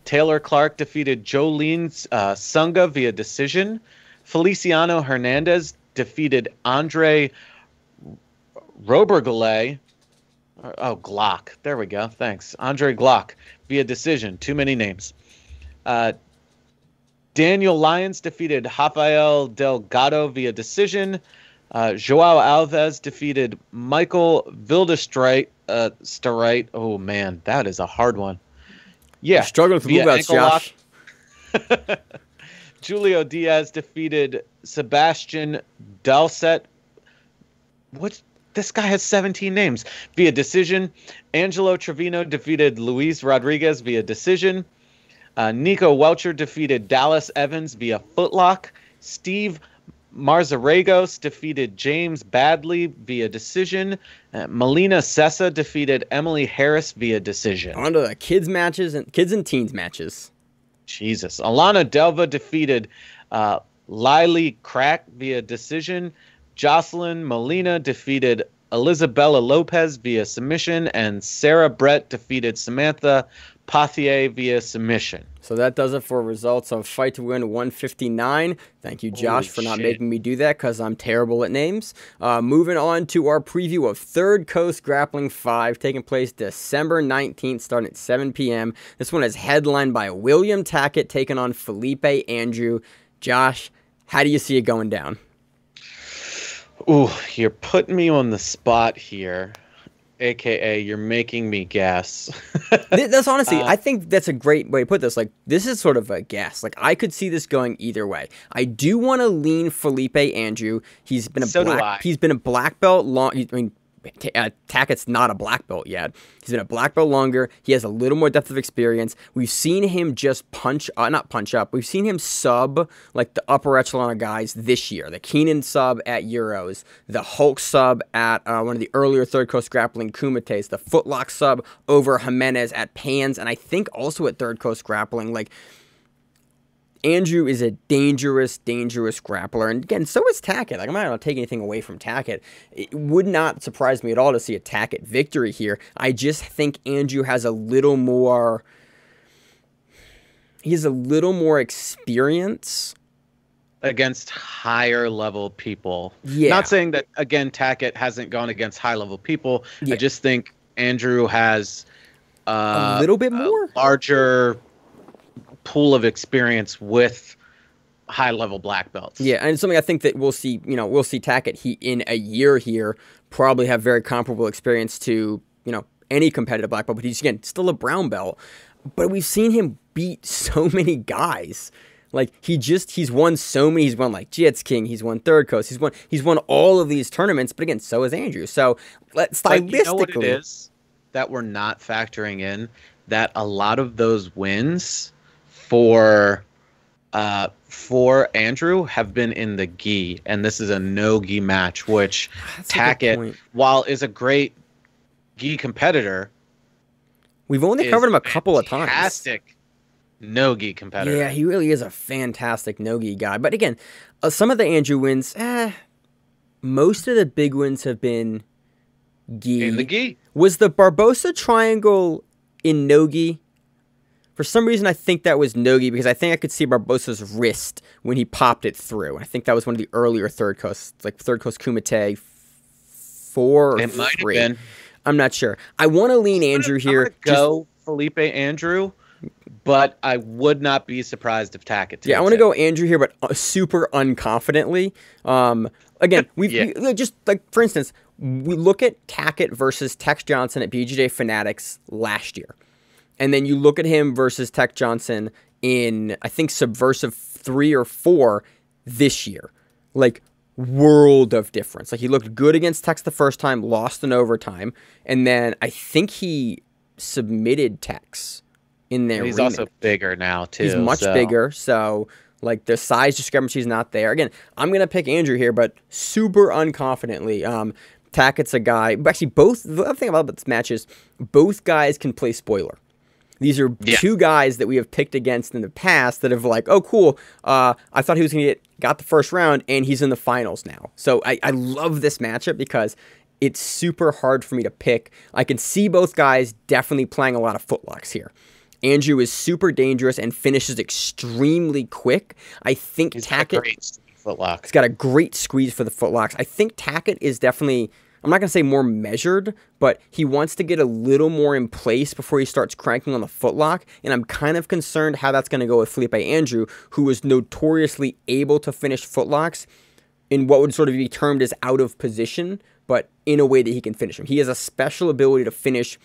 Taylor Clark defeated Jolene Sunga via decision. Feliciano Hernandez defeated Andre Robergale. Oh, Glock. There we go. Thanks. Andre Glock via decision. Too many names. Daniel Lyons defeated Rafael Delgado via decision. Joao Alves defeated Michael Vildestreit. Oh, man, that is a hard one. Yeah. You're struggling with blue belts, Josh. Julio Diaz defeated Sebastian Dalset. This guy has 17 names. Via decision. Angelo Trevino defeated Luis Rodriguez via decision. Nico Welcher defeated Dallas Evans via footlock. Steve Marzaragos defeated James Badley via decision. Melina Sessa defeated Emily Harris via decision. On to the kids and teens matches. Jesus. Alana Delva defeated Lily Crack via decision. Jocelyn Molina defeated Elizabella Lopez via submission. And Sarah Brett defeated Samantha Pathier via submission. So that does it for results of Fight to Win 159. Thank you, Josh, for not making me do that because I'm terrible at names. Moving on to our preview of Third Coast Grappling 5, taking place December 19th, starting at 7 p.m. This one is headlined by William Tackett taking on Felipe Andrew. Josh, how do you see it going down? Ooh, you're putting me on the spot here. AKA, you're making me guess. That's honestly, I think that's a great way to put this. Like, this is sort of a guess. Like, I could see this going either way. I do want to lean Felipe Andrew. He's been a black belt long. Tackett's not a black belt yet. He's been a black belt longer. He has a little more depth of experience. We've seen him just not punch up. We've seen him sub like the upper echelon of guys this year. The Keenan sub at Euros, the Hulk sub at one of the earlier Third Coast Grappling Kumites, the footlock sub over Jimenez at Pans, and I think also at Third Coast Grappling. Like, Andrew is a dangerous grappler. And again, so is Tackett. Like, I'm not going to take anything away from Tackett. It would not surprise me at all to see a Tackett victory here. I just think Andrew has a little more... He has a little more experience. Against higher level people. Yeah. Not saying that, again, Tackett hasn't gone against high level people. Yeah. I just think Andrew has a little bit more? Larger pool of experience with high-level black belts. Yeah, and it's something I think that we'll see Tackett in a year here probably have very comparable experience to, any competitive black belt, but he's, again, still a brown belt. But we've seen him beat so many guys. Like, he's won so many. He's won, like, Jits King. He's won Third Coast. He's won all of these tournaments. But, again, so has Andrew. So, stylistically... You know what it is that we're not factoring in? That a lot of those wins... For Andrew have been in the gi, and this is a no gi match, which Tackett, while is a great gi competitor, we've only covered him a couple of times. Fantastic no gi competitor. Yeah, he really is a fantastic no gi guy. But again, some of the Andrew wins, most of the big wins have been gi. In the gi. Was the Barbosa triangle in no gi? For some reason, I think that was no-gi because I think I could see Barbosa's wrist when he popped it through. I think that was one of the earlier Third Coast Kumite 4 or 3. It might have been. I'm not sure. I want to lean Andrew here. Go Felipe Andrew, but I would not be surprised if Tackett takes I want to go Andrew here, but super unconfidently. Again, just like, for instance, we look at Tackett versus Tex Johnson at BJJ Fanatics last year. And then you look at him versus Tech Johnson in, I think, Subversive 3 or 4 this year. Like, world of difference. Like, he looked good against Tex the first time, lost in overtime. And then I think he submitted Tex in their He's remake. Also bigger now, too. He's much bigger, so, like, the size discrepancy is not there. Again, I'm going to pick Andrew here, but super unconfidently. Tackett's a guy... Actually, the other thing about this match is both guys can play spoiler. These are two guys that we have picked against in the past that have like, oh, cool. I thought he was going to got the first round, and he's in the finals now. So I love this matchup because it's super hard for me to pick. I can see both guys definitely playing a lot of footlocks here. Andrew is super dangerous and finishes extremely quick. I think Tackett... Footlock. He's got a great squeeze for the footlocks. I think Tackett is definitely, I'm not going to say more measured, but he wants to get a little more in place before he starts cranking on the footlock, and I'm kind of concerned how that's going to go with Felipe Andrew, who was notoriously able to finish footlocks in what would sort of be termed as out of position, but in a way that he can finish them. He has a special ability to finish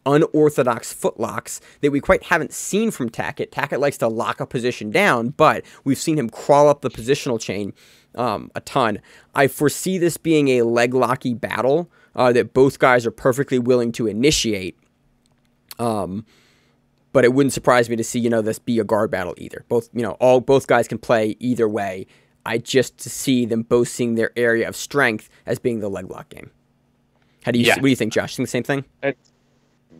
unorthodox footlocks that we quite haven't seen from Tackett. Tackett likes to lock a position down, but we've seen him crawl up the positional chain a ton. I foresee this being a leg-locky battle that both guys are perfectly willing to initiate. But it wouldn't surprise me to see, this be a guard battle either. Both guys can play either way. I just see them both seeing their area of strength as being the leg lock game. What do you think, Josh? Think the same thing?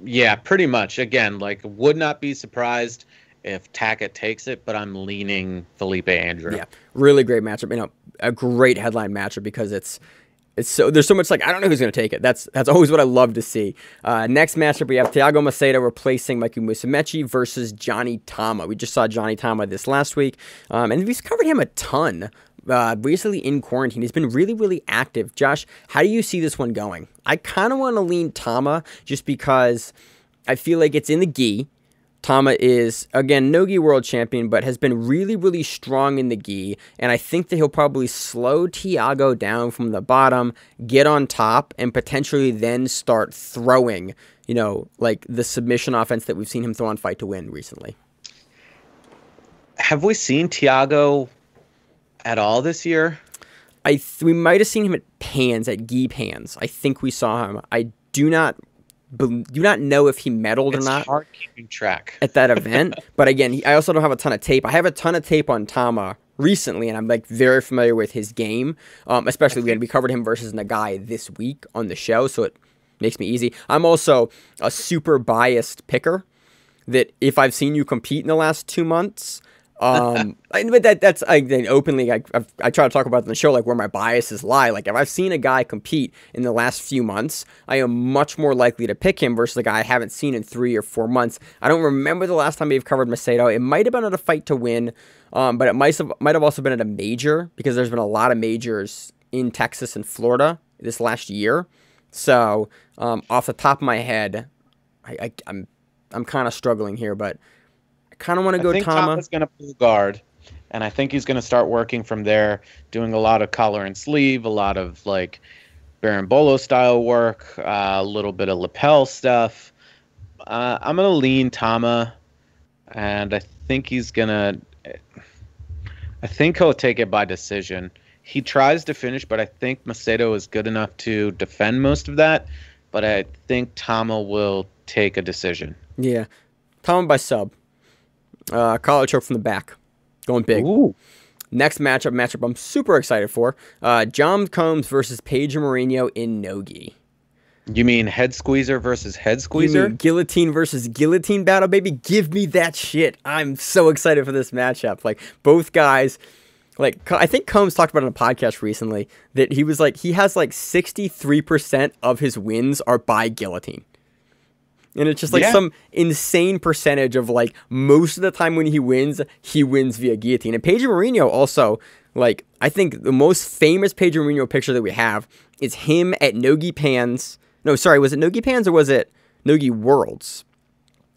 Yeah, pretty much. Again, would not be surprised if Tackett takes it, but I'm leaning Felipe Andrew. Yeah, really great matchup. A great headline matchup because it's so there's so much I don't know who's going to take it. That's always what I love to see. Next matchup we have Thiago Macedo replacing Mikey Musumeci versus Johnny Tama. We just saw Johnny Tama this last week, and we've covered him a ton. Recently in quarantine. He's been really, really active. Josh, how do you see this one going? I kind of want to lean Tama just because I feel like it's in the gi. Tama is, again, no gi world champion, but has been really, really strong in the gi, and I think that he'll probably slow Thiago down from the bottom, get on top, and potentially then start throwing, the submission offense that we've seen him throw on Fight to Win recently. Have we seen Thiago at all this year? We might have seen him at Pans, at Gi Pans. I think we saw him. I do not know if he medaled or not. It's hard keeping track at that event. But again, I also don't have a ton of tape. I have a ton of tape on Tama recently, and I'm very familiar with his game. Especially we covered him versus Nagai this week on the show, so it makes me easy. I'm also a super biased picker. That if I've seen you compete in the last 2 months. But that's openly. I try to talk about it in the show, where my biases lie. If I've seen a guy compete in the last few months, I am much more likely to pick him versus a guy I haven't seen in 3 or 4 months. I don't remember the last time we've covered Macedo. It might have been at a Fight to Win, but it might have also been at a major because there's been a lot of majors in Texas and Florida this last year. So off the top of my head, I'm kind of struggling here, but. Kind of want to go Tama. Tama's going to pull guard, and I think he's going to start working from there, doing a lot of collar and sleeve, a lot of Berimbolo style work, a little bit of lapel stuff. I'm going to lean Tama, and I think he'll take it by decision. He tries to finish, but I think Macedo is good enough to defend most of that, but I think Tama will take a decision. Yeah, Tama by sub. Collar choke from the back. Going big. Ooh. Next matchup I'm super excited for. John Combs versus Pedro Mourinho in no-gi. You mean head squeezer versus head squeezer? You mean guillotine versus guillotine battle, baby? Give me that shit. I'm so excited for this matchup. Both guys... I think Combs talked about it on a podcast recently that he was he has 63% of his wins are by guillotine. And it's just some insane percentage of most of the time when he wins via guillotine. And Pedro Mourinho also, I think the most famous Pedro Mourinho picture that we have is him at Nogi Pans. No, sorry, was it Nogi Pans or was it Nogi Worlds?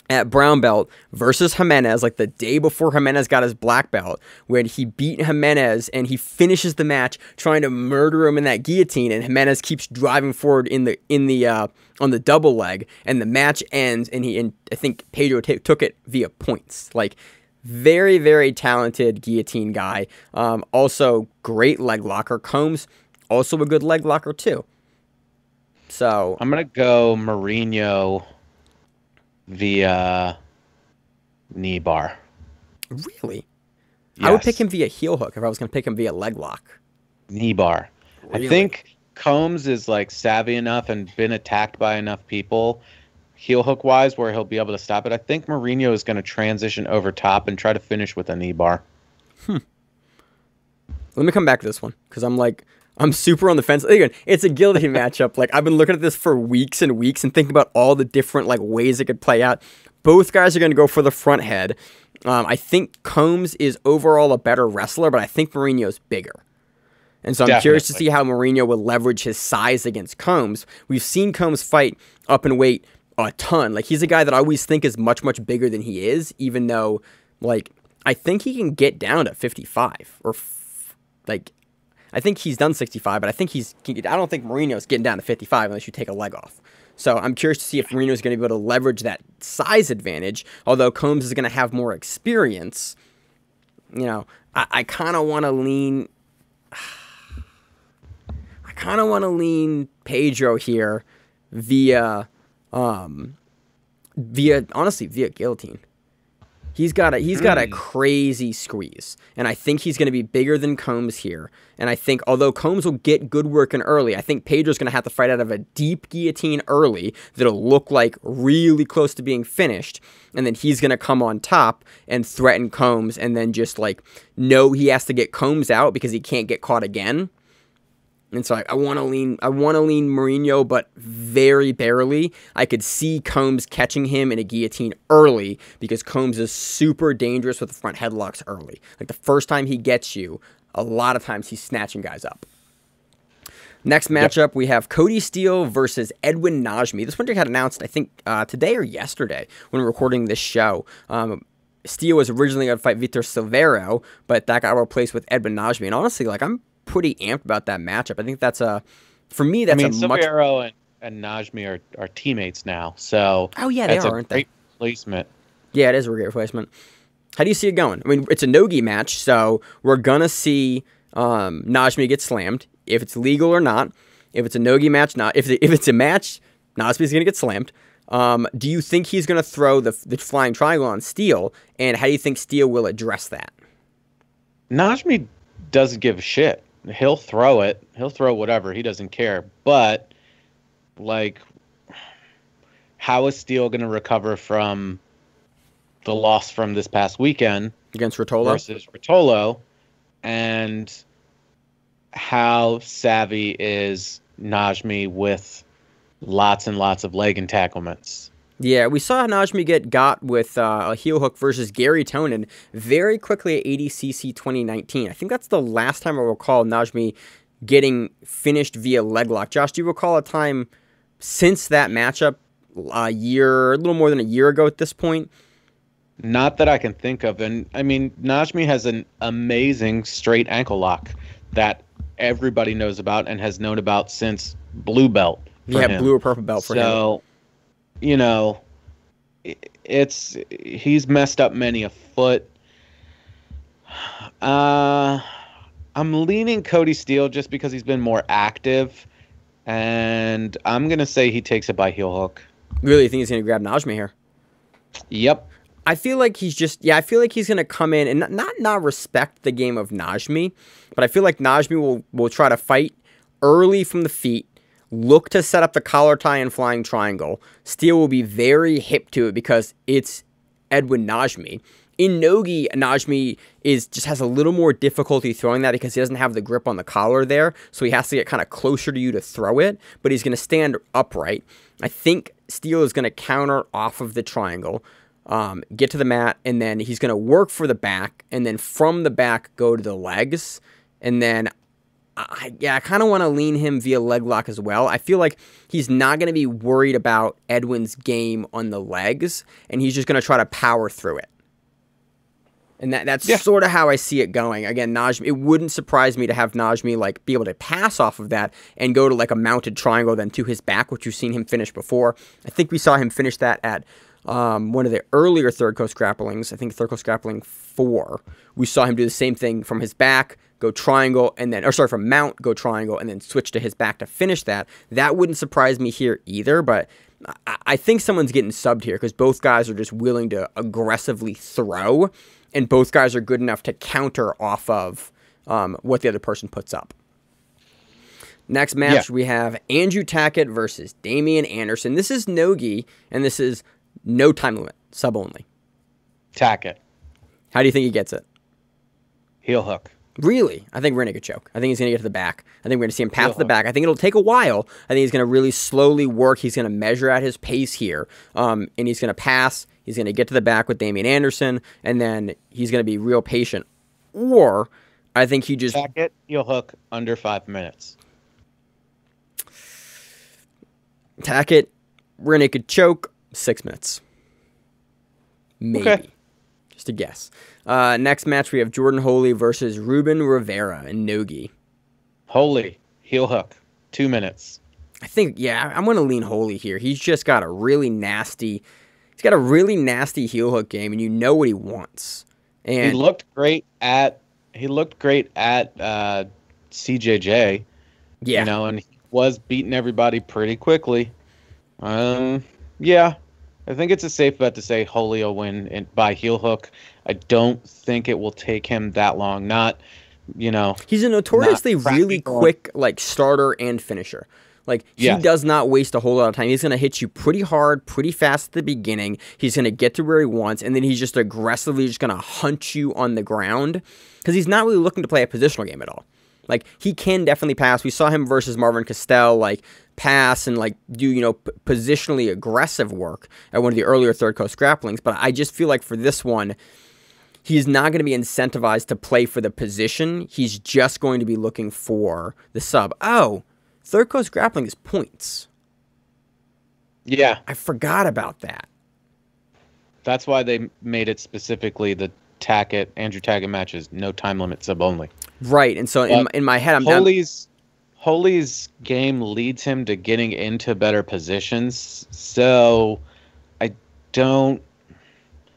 At brown belt versus Jimenez, the day before Jimenez got his black belt, when he beat Jimenez and he finishes the match trying to murder him in that guillotine, and Jimenez keeps driving forward on the double leg, and the match ends, and I think Pedro took it via points. Very, very talented guillotine guy. Also great leg locker. Combs also a good leg locker too. So I'm gonna go Mourinho via knee bar. Really? Yes. I would pick him via heel hook if I was going to pick him via leg lock. Knee bar. Really? I think Combs is savvy enough and been attacked by enough people heel hook wise where he'll be able to stop it. I think Mourinho is going to transition over top and try to finish with a knee bar. Let me come back to this one because I'm super on the fence. Again, it's a guillotine matchup. Like, I've been looking at this for weeks and weeks and thinking about all the different like ways it could play out. Both guys are going to go for the front head. I think Combs is overall a better wrestler, but I think Mourinho's bigger. And so I'm curious to see how Mourinho will leverage his size against Combs. We've seen Combs fight up in weight a ton. Like, he's a guy that I always think is much, much bigger than he is, even though, like, I think he can get down to 55 or I think he's done 65, but I don't think Mourinho's getting down to 55 unless you take a leg off. So I'm curious to see if Mourinho's going to be able to leverage that size advantage, although Combs is going to have more experience. You know, I kind of want to lean Pedro here via guillotine. He's got a crazy squeeze, and I think he's going to be bigger than Combs here. And I think although Combs will get good work in early, I think Pedro's going to have to fight out of a deep guillotine early that'll look like really close to being finished, and then he's going to come on top and threaten Combs, and then just like know he has to get Combs out because he can't get caught again. And so I want to lean Mourinho, but very barely. I could see Combs catching him in a guillotine early because Combs is super dangerous with the front headlocks early. Like, the first time he gets you, a lot of times he's snatching guys up. Next matchup, we have Kody Steele versus Edwin Najmi. This one got announced, I think, today or yesterday when we're recording this show. Steele was originally going to fight Vitor Silveiro, but that got replaced with Edwin Najmi. And honestly, like, I'm pretty amped about that matchup. I think that's Silveiro and Najmi are teammates now, so they are, aren't they? Great replacement. Yeah, it is a great replacement. How do you see it going? I mean, it's a no-gi match, so we're gonna see Najmi get slammed if it's legal or not. If it's a no-gi match, not if it's a match, Najmi's gonna get slammed. Do you think he's gonna throw the flying triangle on Steele, and how do you think Steele will address that? Najmi doesn't give a shit. He'll throw it. He'll throw whatever. He doesn't care. But, like, how is Steele going to recover from the loss from this past weekend against Rotolo versus Rotolo? And how savvy is Najmi with lots and lots of leg entanglements? Yeah, we saw Najmi got with a heel hook versus Gary Tonin very quickly at ADCC 2019. I think that's the last time I recall Najmi getting finished via leg lock. Josh, do you recall a time since that matchup, a little more than a year ago at this point? Not that I can think of. And, I mean, Najmi has an amazing straight ankle lock that everybody knows about and has known about since blue belt for him. Blue or purple belt for him. So, you know, he's messed up many a foot. I'm leaning Kody Steele just because he's been more active, and I'm gonna say he takes it by heel hook. Really, you think he's gonna grab Najmi here? Yep. I feel like he's gonna come in and not respect the game of Najmi, but I feel like Najmi will try to fight early from the feet. Look to set up the collar tie and flying triangle. Steele will be very hip to it because it's Edwin Najmi. In no-gi, Najmi just has a little more difficulty throwing that because he doesn't have the grip on the collar there, so he has to get kind of closer to you to throw it, but he's going to stand upright. I think Steele is going to counter off of the triangle, get to the mat, and then he's going to work for the back, and then from the back go to the legs, and then I kind of want to lean him via leg lock as well. I feel like he's not going to be worried about Edwin's game on the legs, and he's just going to try to power through it. And that's sort of how I see it going. Again, Najmi, it wouldn't surprise me to have Najmi like be able to pass off of that and go to like a mounted triangle then to his back, which you've seen him finish before. I think we saw him finish that at one of the earlier Third Coast Grapplings. I think Third Coast Grappling 4. We saw him do the same thing from his back, go triangle, and then, from mount, go triangle, and then switch to his back to finish that. That wouldn't surprise me here either, but I think someone's getting subbed here because both guys are just willing to aggressively throw, and both guys are good enough to counter off of what the other person puts up. Next match, we have Andrew Tackett versus Damian Anderson. This is no-gi, and this is no time limit, sub only. Tackett. How do you think he gets it? Heel hook. Really? I think rear naked choke. I think he's going to get to the back. I think we're going to see him path to the back. I think it'll take a while. I think he's going to really slowly work. He's going to measure out his pace here, and he's going to pass. He's going to get to the back with Damian Anderson, and then he's going to be real patient. Or I think he just... Tackett, heel hook, under 5 minutes. Tackett, rear naked choke, 6 minutes. Maybe. Okay. Just a guess. Next match, we have Jordan Holy versus Ruben Rivera in no-gi. Holy, heel hook, 2 minutes. I think, yeah, I'm going to lean Holy here. He's just got a really nasty... He's got a really nasty heel hook game, and you know what he wants. And he looked great at CJJ. Yeah. You know, and he was beating everybody pretty quickly. Yeah. I think it's a safe bet to say Holy will win by heel hook. I don't think it will take him that long. Not, you know. He's a notoriously really quick, like, starter and finisher. Like, he does not waste a whole lot of time. He's going to hit you pretty hard, pretty fast at the beginning. He's going to get to where he wants, and then he's just aggressively just going to hunt you on the ground because he's not really looking to play a positional game at all. Like, he can definitely pass. We saw him versus Marvin Castell, like, pass and, like, do, you know, positionally aggressive work at one of the earlier Third Coast Grapplings, but I just feel like for this one, he's not going to be incentivized to play for the position. He's just going to be looking for the sub. Oh, Third Coast Grappling is points. Yeah. I forgot about that. That's why they made it specifically the Andrew Tackett matches, no time limit, sub only. Right, and so in my head, Holy's game leads him to getting into better positions, so I don't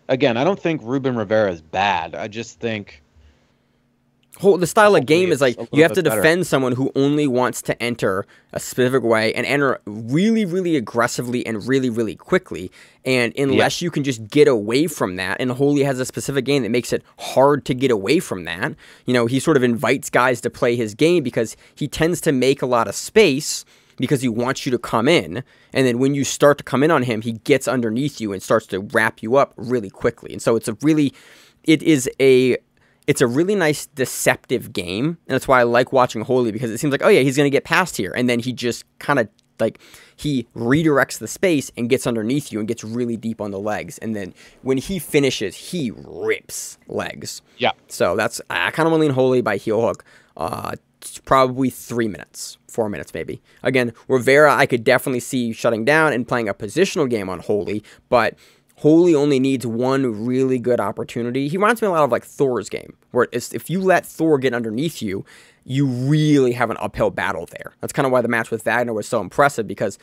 think Ruben Rivera is bad. I just think... The style of game is like you have to defend someone who only wants to enter a specific way and enter really, really aggressively and really, really quickly. And unless you can just get away from that, and Holy has a specific game that makes it hard to get away from that, you know, he sort of invites guys to play his game because he tends to make a lot of space because he wants you to come in. And then when you start to come in on him, he gets underneath you and starts to wrap you up really quickly. And so it's a really nice deceptive game, and that's why I like watching Holy, because it seems like, oh yeah, he's going to get past here, and then he just kind of, like, he redirects the space and gets underneath you and gets really deep on the legs, and then when he finishes, he rips legs. Yeah. So I kind of want to lean Holy by heel hook. It's probably 3 minutes, 4 minutes maybe. Again, Rivera I could definitely see shutting down and playing a positional game on Holy, but Holy only needs one really good opportunity. He reminds me a lot of like Thor's game, where if you let Thor get underneath you, you really have an uphill battle there. That's kind of why the match with Vagner was so impressive, because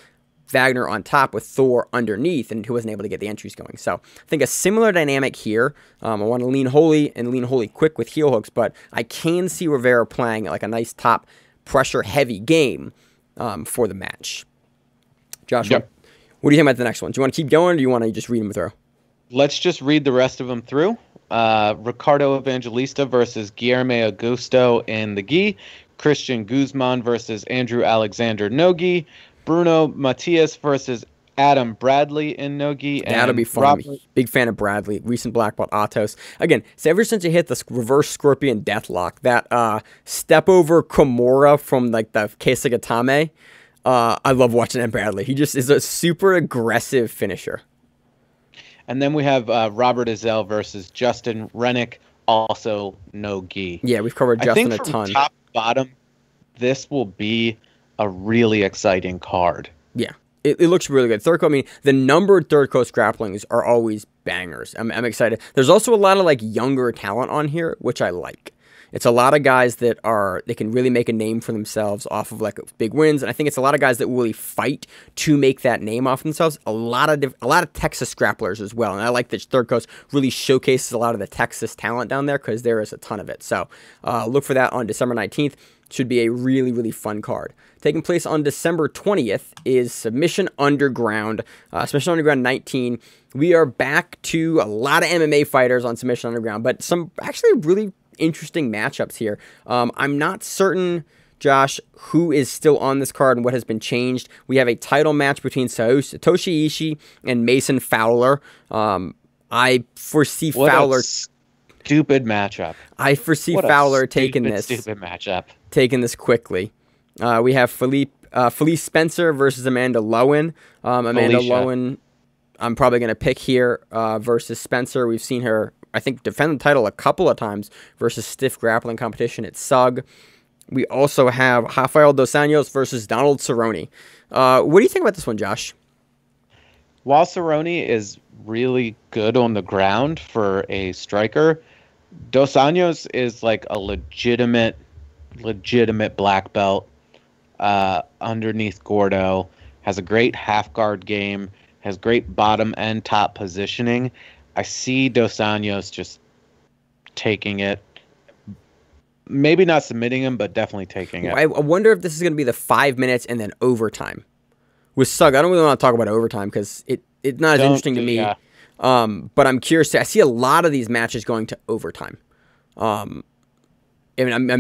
Vagner on top with Thor underneath, and he wasn't able to get the entries going. So I think a similar dynamic here. I want to lean Holy and lean Holy quick with heel hooks, but I can see Rivera playing like a nice top pressure heavy game for the match. Josh, what do you think about the next one? Do you want to keep going, or do you want to just read them through? Let's just read the rest of them through. Ricardo Evangelista versus Guillermo Augusto in the gi. Christian Guzman versus Andrew Alexander no-gi. Bruno Matias versus Adam Bradley in no-gi. That'll be fun. Big fan of Bradley. Recent black belt Atos. Again, so ever since he hit the reverse scorpion deathlock, that step over Kimura from like the Keisugatame, I love watching Adam Bradley. He just is a super aggressive finisher. And then we have Robert Ezell versus Justin Rennick, also no gi. Yeah, we've covered Justin a ton. From top to bottom, this will be a really exciting card. Yeah, it looks really good. Third Coast, I mean, the numbered Third Coast grapplings are always bangers. I'm excited. There's also a lot of like younger talent on here, which I like. It's a lot of guys that can really make a name for themselves off of like big wins, and I think it's a lot of guys that really fight to make that name off themselves. A lot of Texas grapplers as well, and I like that Third Coast really showcases a lot of the Texas talent down there, because there is a ton of it. So look for that on December 19th. Should be a really, really fun card. Taking place on December 20th is Submission Underground. Submission Underground 19. We are back to a lot of MMA fighters on Submission Underground, but some actually really interesting matchups here. I'm not certain Josh, who is still on this card and what has been changed. We have a title match between Satoshi Ishii and Mason Fowler. I foresee What Fowler. a stupid matchup. I foresee What a Fowler stupid matchup. taking this quickly. We have Felice Spencer versus Amanda Lowen. Amanda Lowen, I'm probably going to pick here versus Spencer. We've seen her, I think, defend the title a couple of times versus stiff grappling competition at SUG. We also have Rafael Dos Anjos versus Donald Cerrone. What do you think about this one, Josh? While Cerrone is really good on the ground for a striker, Dos Anjos is like a legitimate black belt underneath Gordo, has a great half guard game, has great bottom and top positioning. I see Dos Anjos just taking it. Maybe not submitting him, but definitely taking it. I wonder if this is going to be the 5 minutes and then overtime. With SUG, I don't really want to talk about overtime because it's not as interesting to me. Yeah. But I'm curious. I see a lot of these matches going to overtime. I'm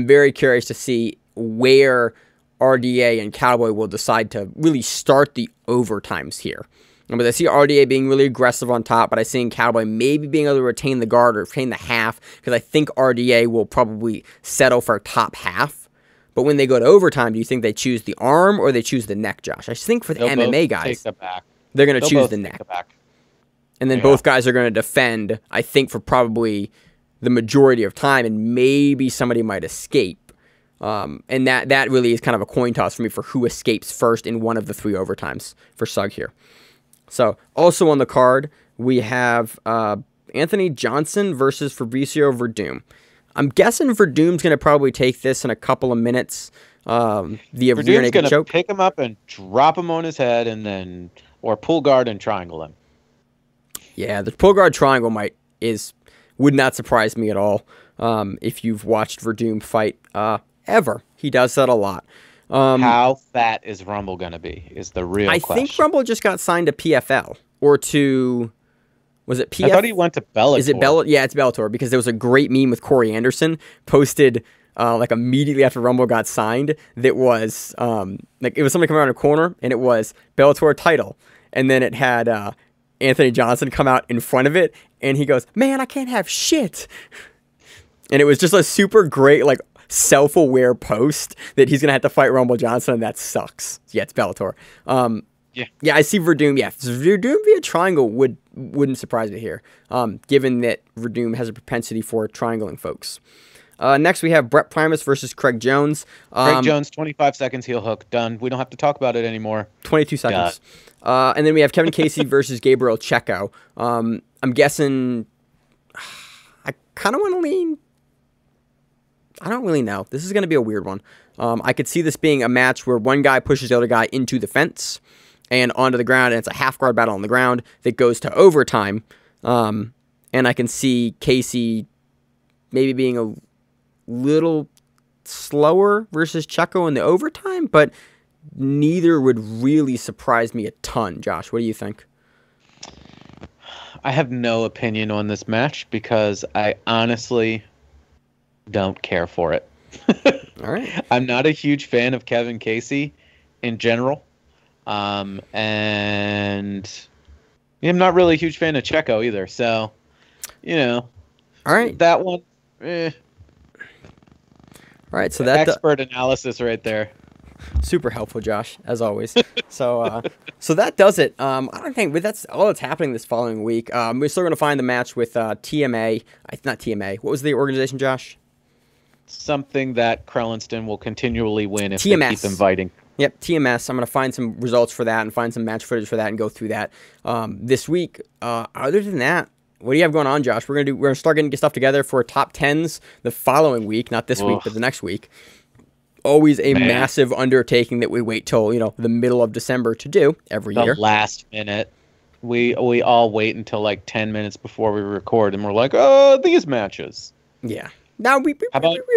very curious to see where RDA and Cowboy will decide to really start the overtimes here. But I see RDA being really aggressive on top, but I see Cowboy maybe being able to retain the guard or retain the half, because I think RDA will probably settle for top half. But when they go to overtime, do you think they choose the arm or they choose the neck, Josh? I think for the MMA guys, they're going to choose the neck. And then both guys are going to defend, I think, for probably the majority of time, and maybe somebody might escape. And that really is kind of a coin toss for me for who escapes first in one of the 3 overtimes for SUG here. So, also on the card, we have Anthony Johnson versus Fabricio Verdum. I'm guessing Verdum's going to probably take this in a couple of minutes. Verdum's going to pick him up and drop him on his head, and or pull guard and triangle him. Yeah, the pull guard triangle would not surprise me at all if you've watched Verdum fight ever. He does that a lot. How fat is Rumble going to be is the real question. I think Rumble just got signed to PFL or to, was it PFL? I thought he went to Bellator. Is it Bellator? Yeah, it's Bellator, because there was a great meme with Corey Anderson posted like immediately after Rumble got signed that was like it was somebody coming around a corner and it was Bellator title, and then it had Anthony Johnson come out in front of it and he goes, "Man, I can't have shit," and it was just a super great like self-aware post that he's gonna have to fight Rumble Johnson, and that sucks. Yeah, it's Bellator. Yeah, I see Verdum. Yeah, Verdum via triangle wouldn't surprise me here, given that Verdum has a propensity for triangling folks. Next, we have Brett Primus versus Craig Jones. Craig Jones, 25 seconds, heel hook, done. We don't have to talk about it anymore. 22 seconds. And then we have Kevin Casey versus Gabriel Checo. I'm guessing. I kind of want to lean. I don't really know. This is going to be a weird one. I could see this being a match where one guy pushes the other guy into the fence and onto the ground, and it's a half guard battle on the ground that goes to overtime. And I can see Casey maybe being a little slower versus Checo in the overtime, but neither would really surprise me a ton. Josh, what do you think? I have no opinion on this match because I honestly don't care for it. All right. I'm not a huge fan of Kevin Casey in general. And I'm not really a huge fan of Checo either. So, all right. That one, All right, so that expert analysis right there. Super helpful, Josh, as always. So that does it. I don't think, but that's all that's happening this following week. We're still going to find the match with TMA. Not TMA. What was the organization, Josh? Something that Krellinston will continually win if TMS. they keep inviting. Yep, TMS. I'm going to find some results for that and find some match footage for that and go through that this week. Other than that, what do you have going on, Josh? We're gonna start getting stuff together for top 10s the following week, not this week, but the next week. Always a massive undertaking that we wait till the middle of December to do every year. The last minute, we all wait until like 10 minutes before we record, and we're like, oh, these matches. Yeah. Now we've been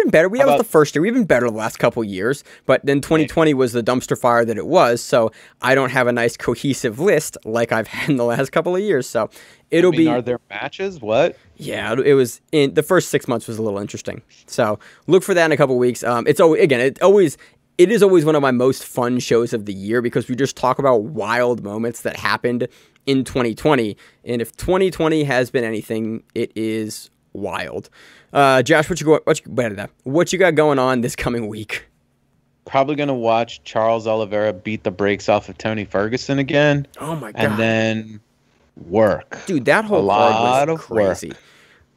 better. That was the first year. We've been better the last couple of years, but then 2020 was the dumpster fire that it was. So I don't have a nice cohesive list like I've had in the last couple of years. So it'll be. Are there matches? What? Yeah, it was in the first 6 months was a little interesting. So look for that in a couple of weeks. It's always it is always one of my most fun shows of the year because we just talk about wild moments that happened in 2020. And if 2020 has been anything, it is wild. Josh, what you got going on this coming week? Probably going to watch Charles Oliveira beat the brakes off of Tony Ferguson again. Oh, my God. And then work. Dude, that whole card was crazy.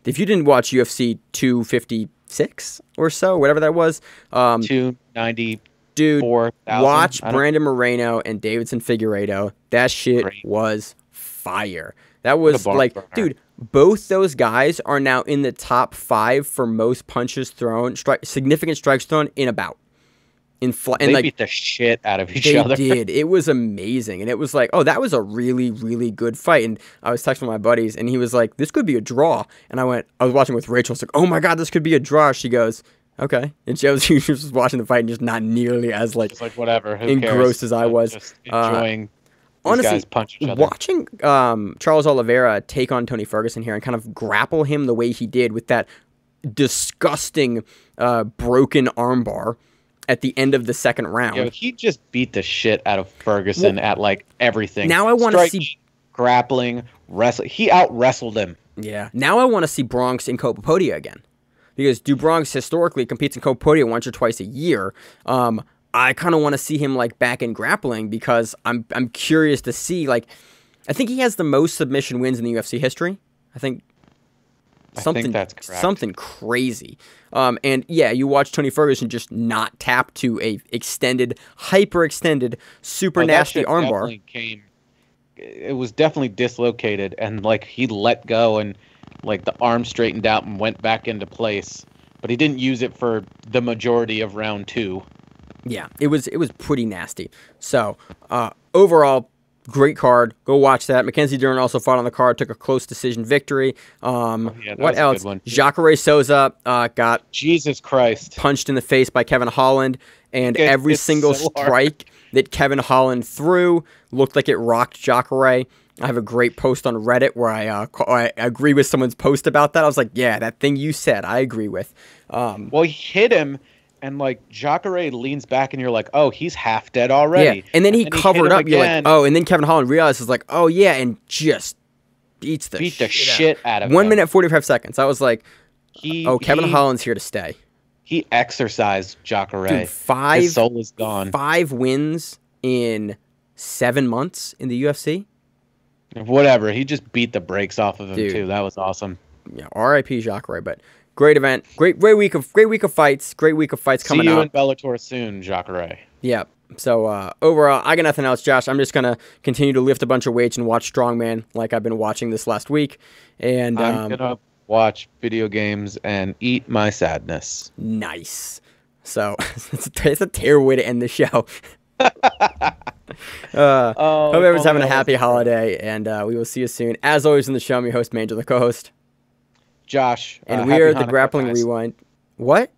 If you didn't watch UFC 256 or so, whatever that was. 294. Dude, watch Brandon Moreno and Davidson Figueiredo. That shit was fire. That was like, dude, both those guys are now in the top 5 for most punches thrown, significant strikes thrown in a bout. They beat the shit out of each other. They did. It was amazing. And it was like, oh, that was a really, really good fight. And I was texting my buddies, and he was like, this could be a draw. And I was watching with Rachel. I was like, oh, my God, this could be a draw. She goes, okay. And she was just watching the fight and just not nearly as, like whatever. Who engrossed cares? as I was. Just enjoying honestly, these guys punch each other. Watching Charles Oliveira take on Tony Ferguson here and kind of grapple him the way he did with that disgusting broken armbar at the end of the second round. Yo, he just beat the shit out of Ferguson at like everything. Now I want to see grappling, wrestling. He out-wrestled him. Yeah. Now I want to see Bronx in Copa Podia again. Because Bronx historically competes in Copa Podia once or twice a year. I kind of want to see him like back in grappling because I'm curious to see, like, I think he has the most submission wins in the UFC history. I think that's correct. Something crazy. And yeah, you watch Tony Ferguson just not tap to a extended, hyper-extended, super nasty armbar. It was definitely dislocated, and like he let go, and like the arm straightened out and went back into place. But he didn't use it for the majority of round 2. Yeah, it was pretty nasty. So overall, great card. Go watch that. Mackenzie Dern also fought on the card, took a close decision victory. What else? Jacare Souza got Jesus Christ punched in the face by Kevin Holland, and every single strike that Kevin Holland threw looked like it rocked Jacare. I have a great post on Reddit where I agree with someone's post about that. I was like, yeah, that thing you said, I agree with. Well, he hit him. And, like, Jacare leans back, and you're like, oh, he's half dead already. Yeah, and then he covered up. You're like, oh, and then Kevin Holland realizes, like, oh, yeah, and just beat the shit out of him. 1 minute, 45 seconds. I was like, Kevin Holland's here to stay. He exercised Jacare. Dude, his soul is gone. 5 wins in 7 months in the UFC. Whatever. He just beat the brakes off of him, too. That was awesome. Yeah, R.I.P. Jacare, but... Great event, great week of fights, coming out. See you in Bellator soon, Jacare. Yeah. So overall, I got nothing else, Josh. I'm just gonna continue to lift a bunch of weights and watch strongman like I've been watching this last week. And I'm gonna watch video games and eat my sadness. Nice. So it's a terrible way to end the show. Hope everyone's having a happy holiday, and we will see you soon. As always, in the show, I'm your host, Mangel, the co-host. Josh. And we are the Grappling Rewind. What?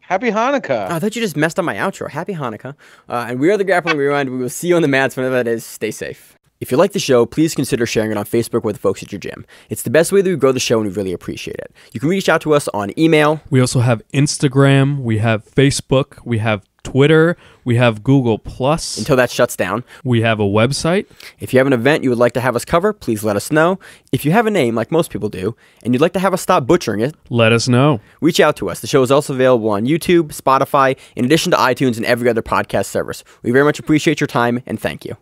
Happy Hanukkah. Oh, I thought you just messed up my outro. Happy Hanukkah. And we are the Grappling Rewind. We will see you on the mats whenever that is. Stay safe. If you like the show, please consider sharing it on Facebook with the folks at your gym. It's the best way that we grow the show, and we really appreciate it. You can reach out to us on email. We also have Instagram. We have Facebook. We have Twitter. We have Google+. Until that shuts down. We have a website. If you have an event you would like to have us cover, please let us know. If you have a name, like most people do, and you'd like to have us stop butchering it, let us know. Reach out to us. The show is also available on YouTube, Spotify, in addition to iTunes and every other podcast service. We very much appreciate your time, and thank you.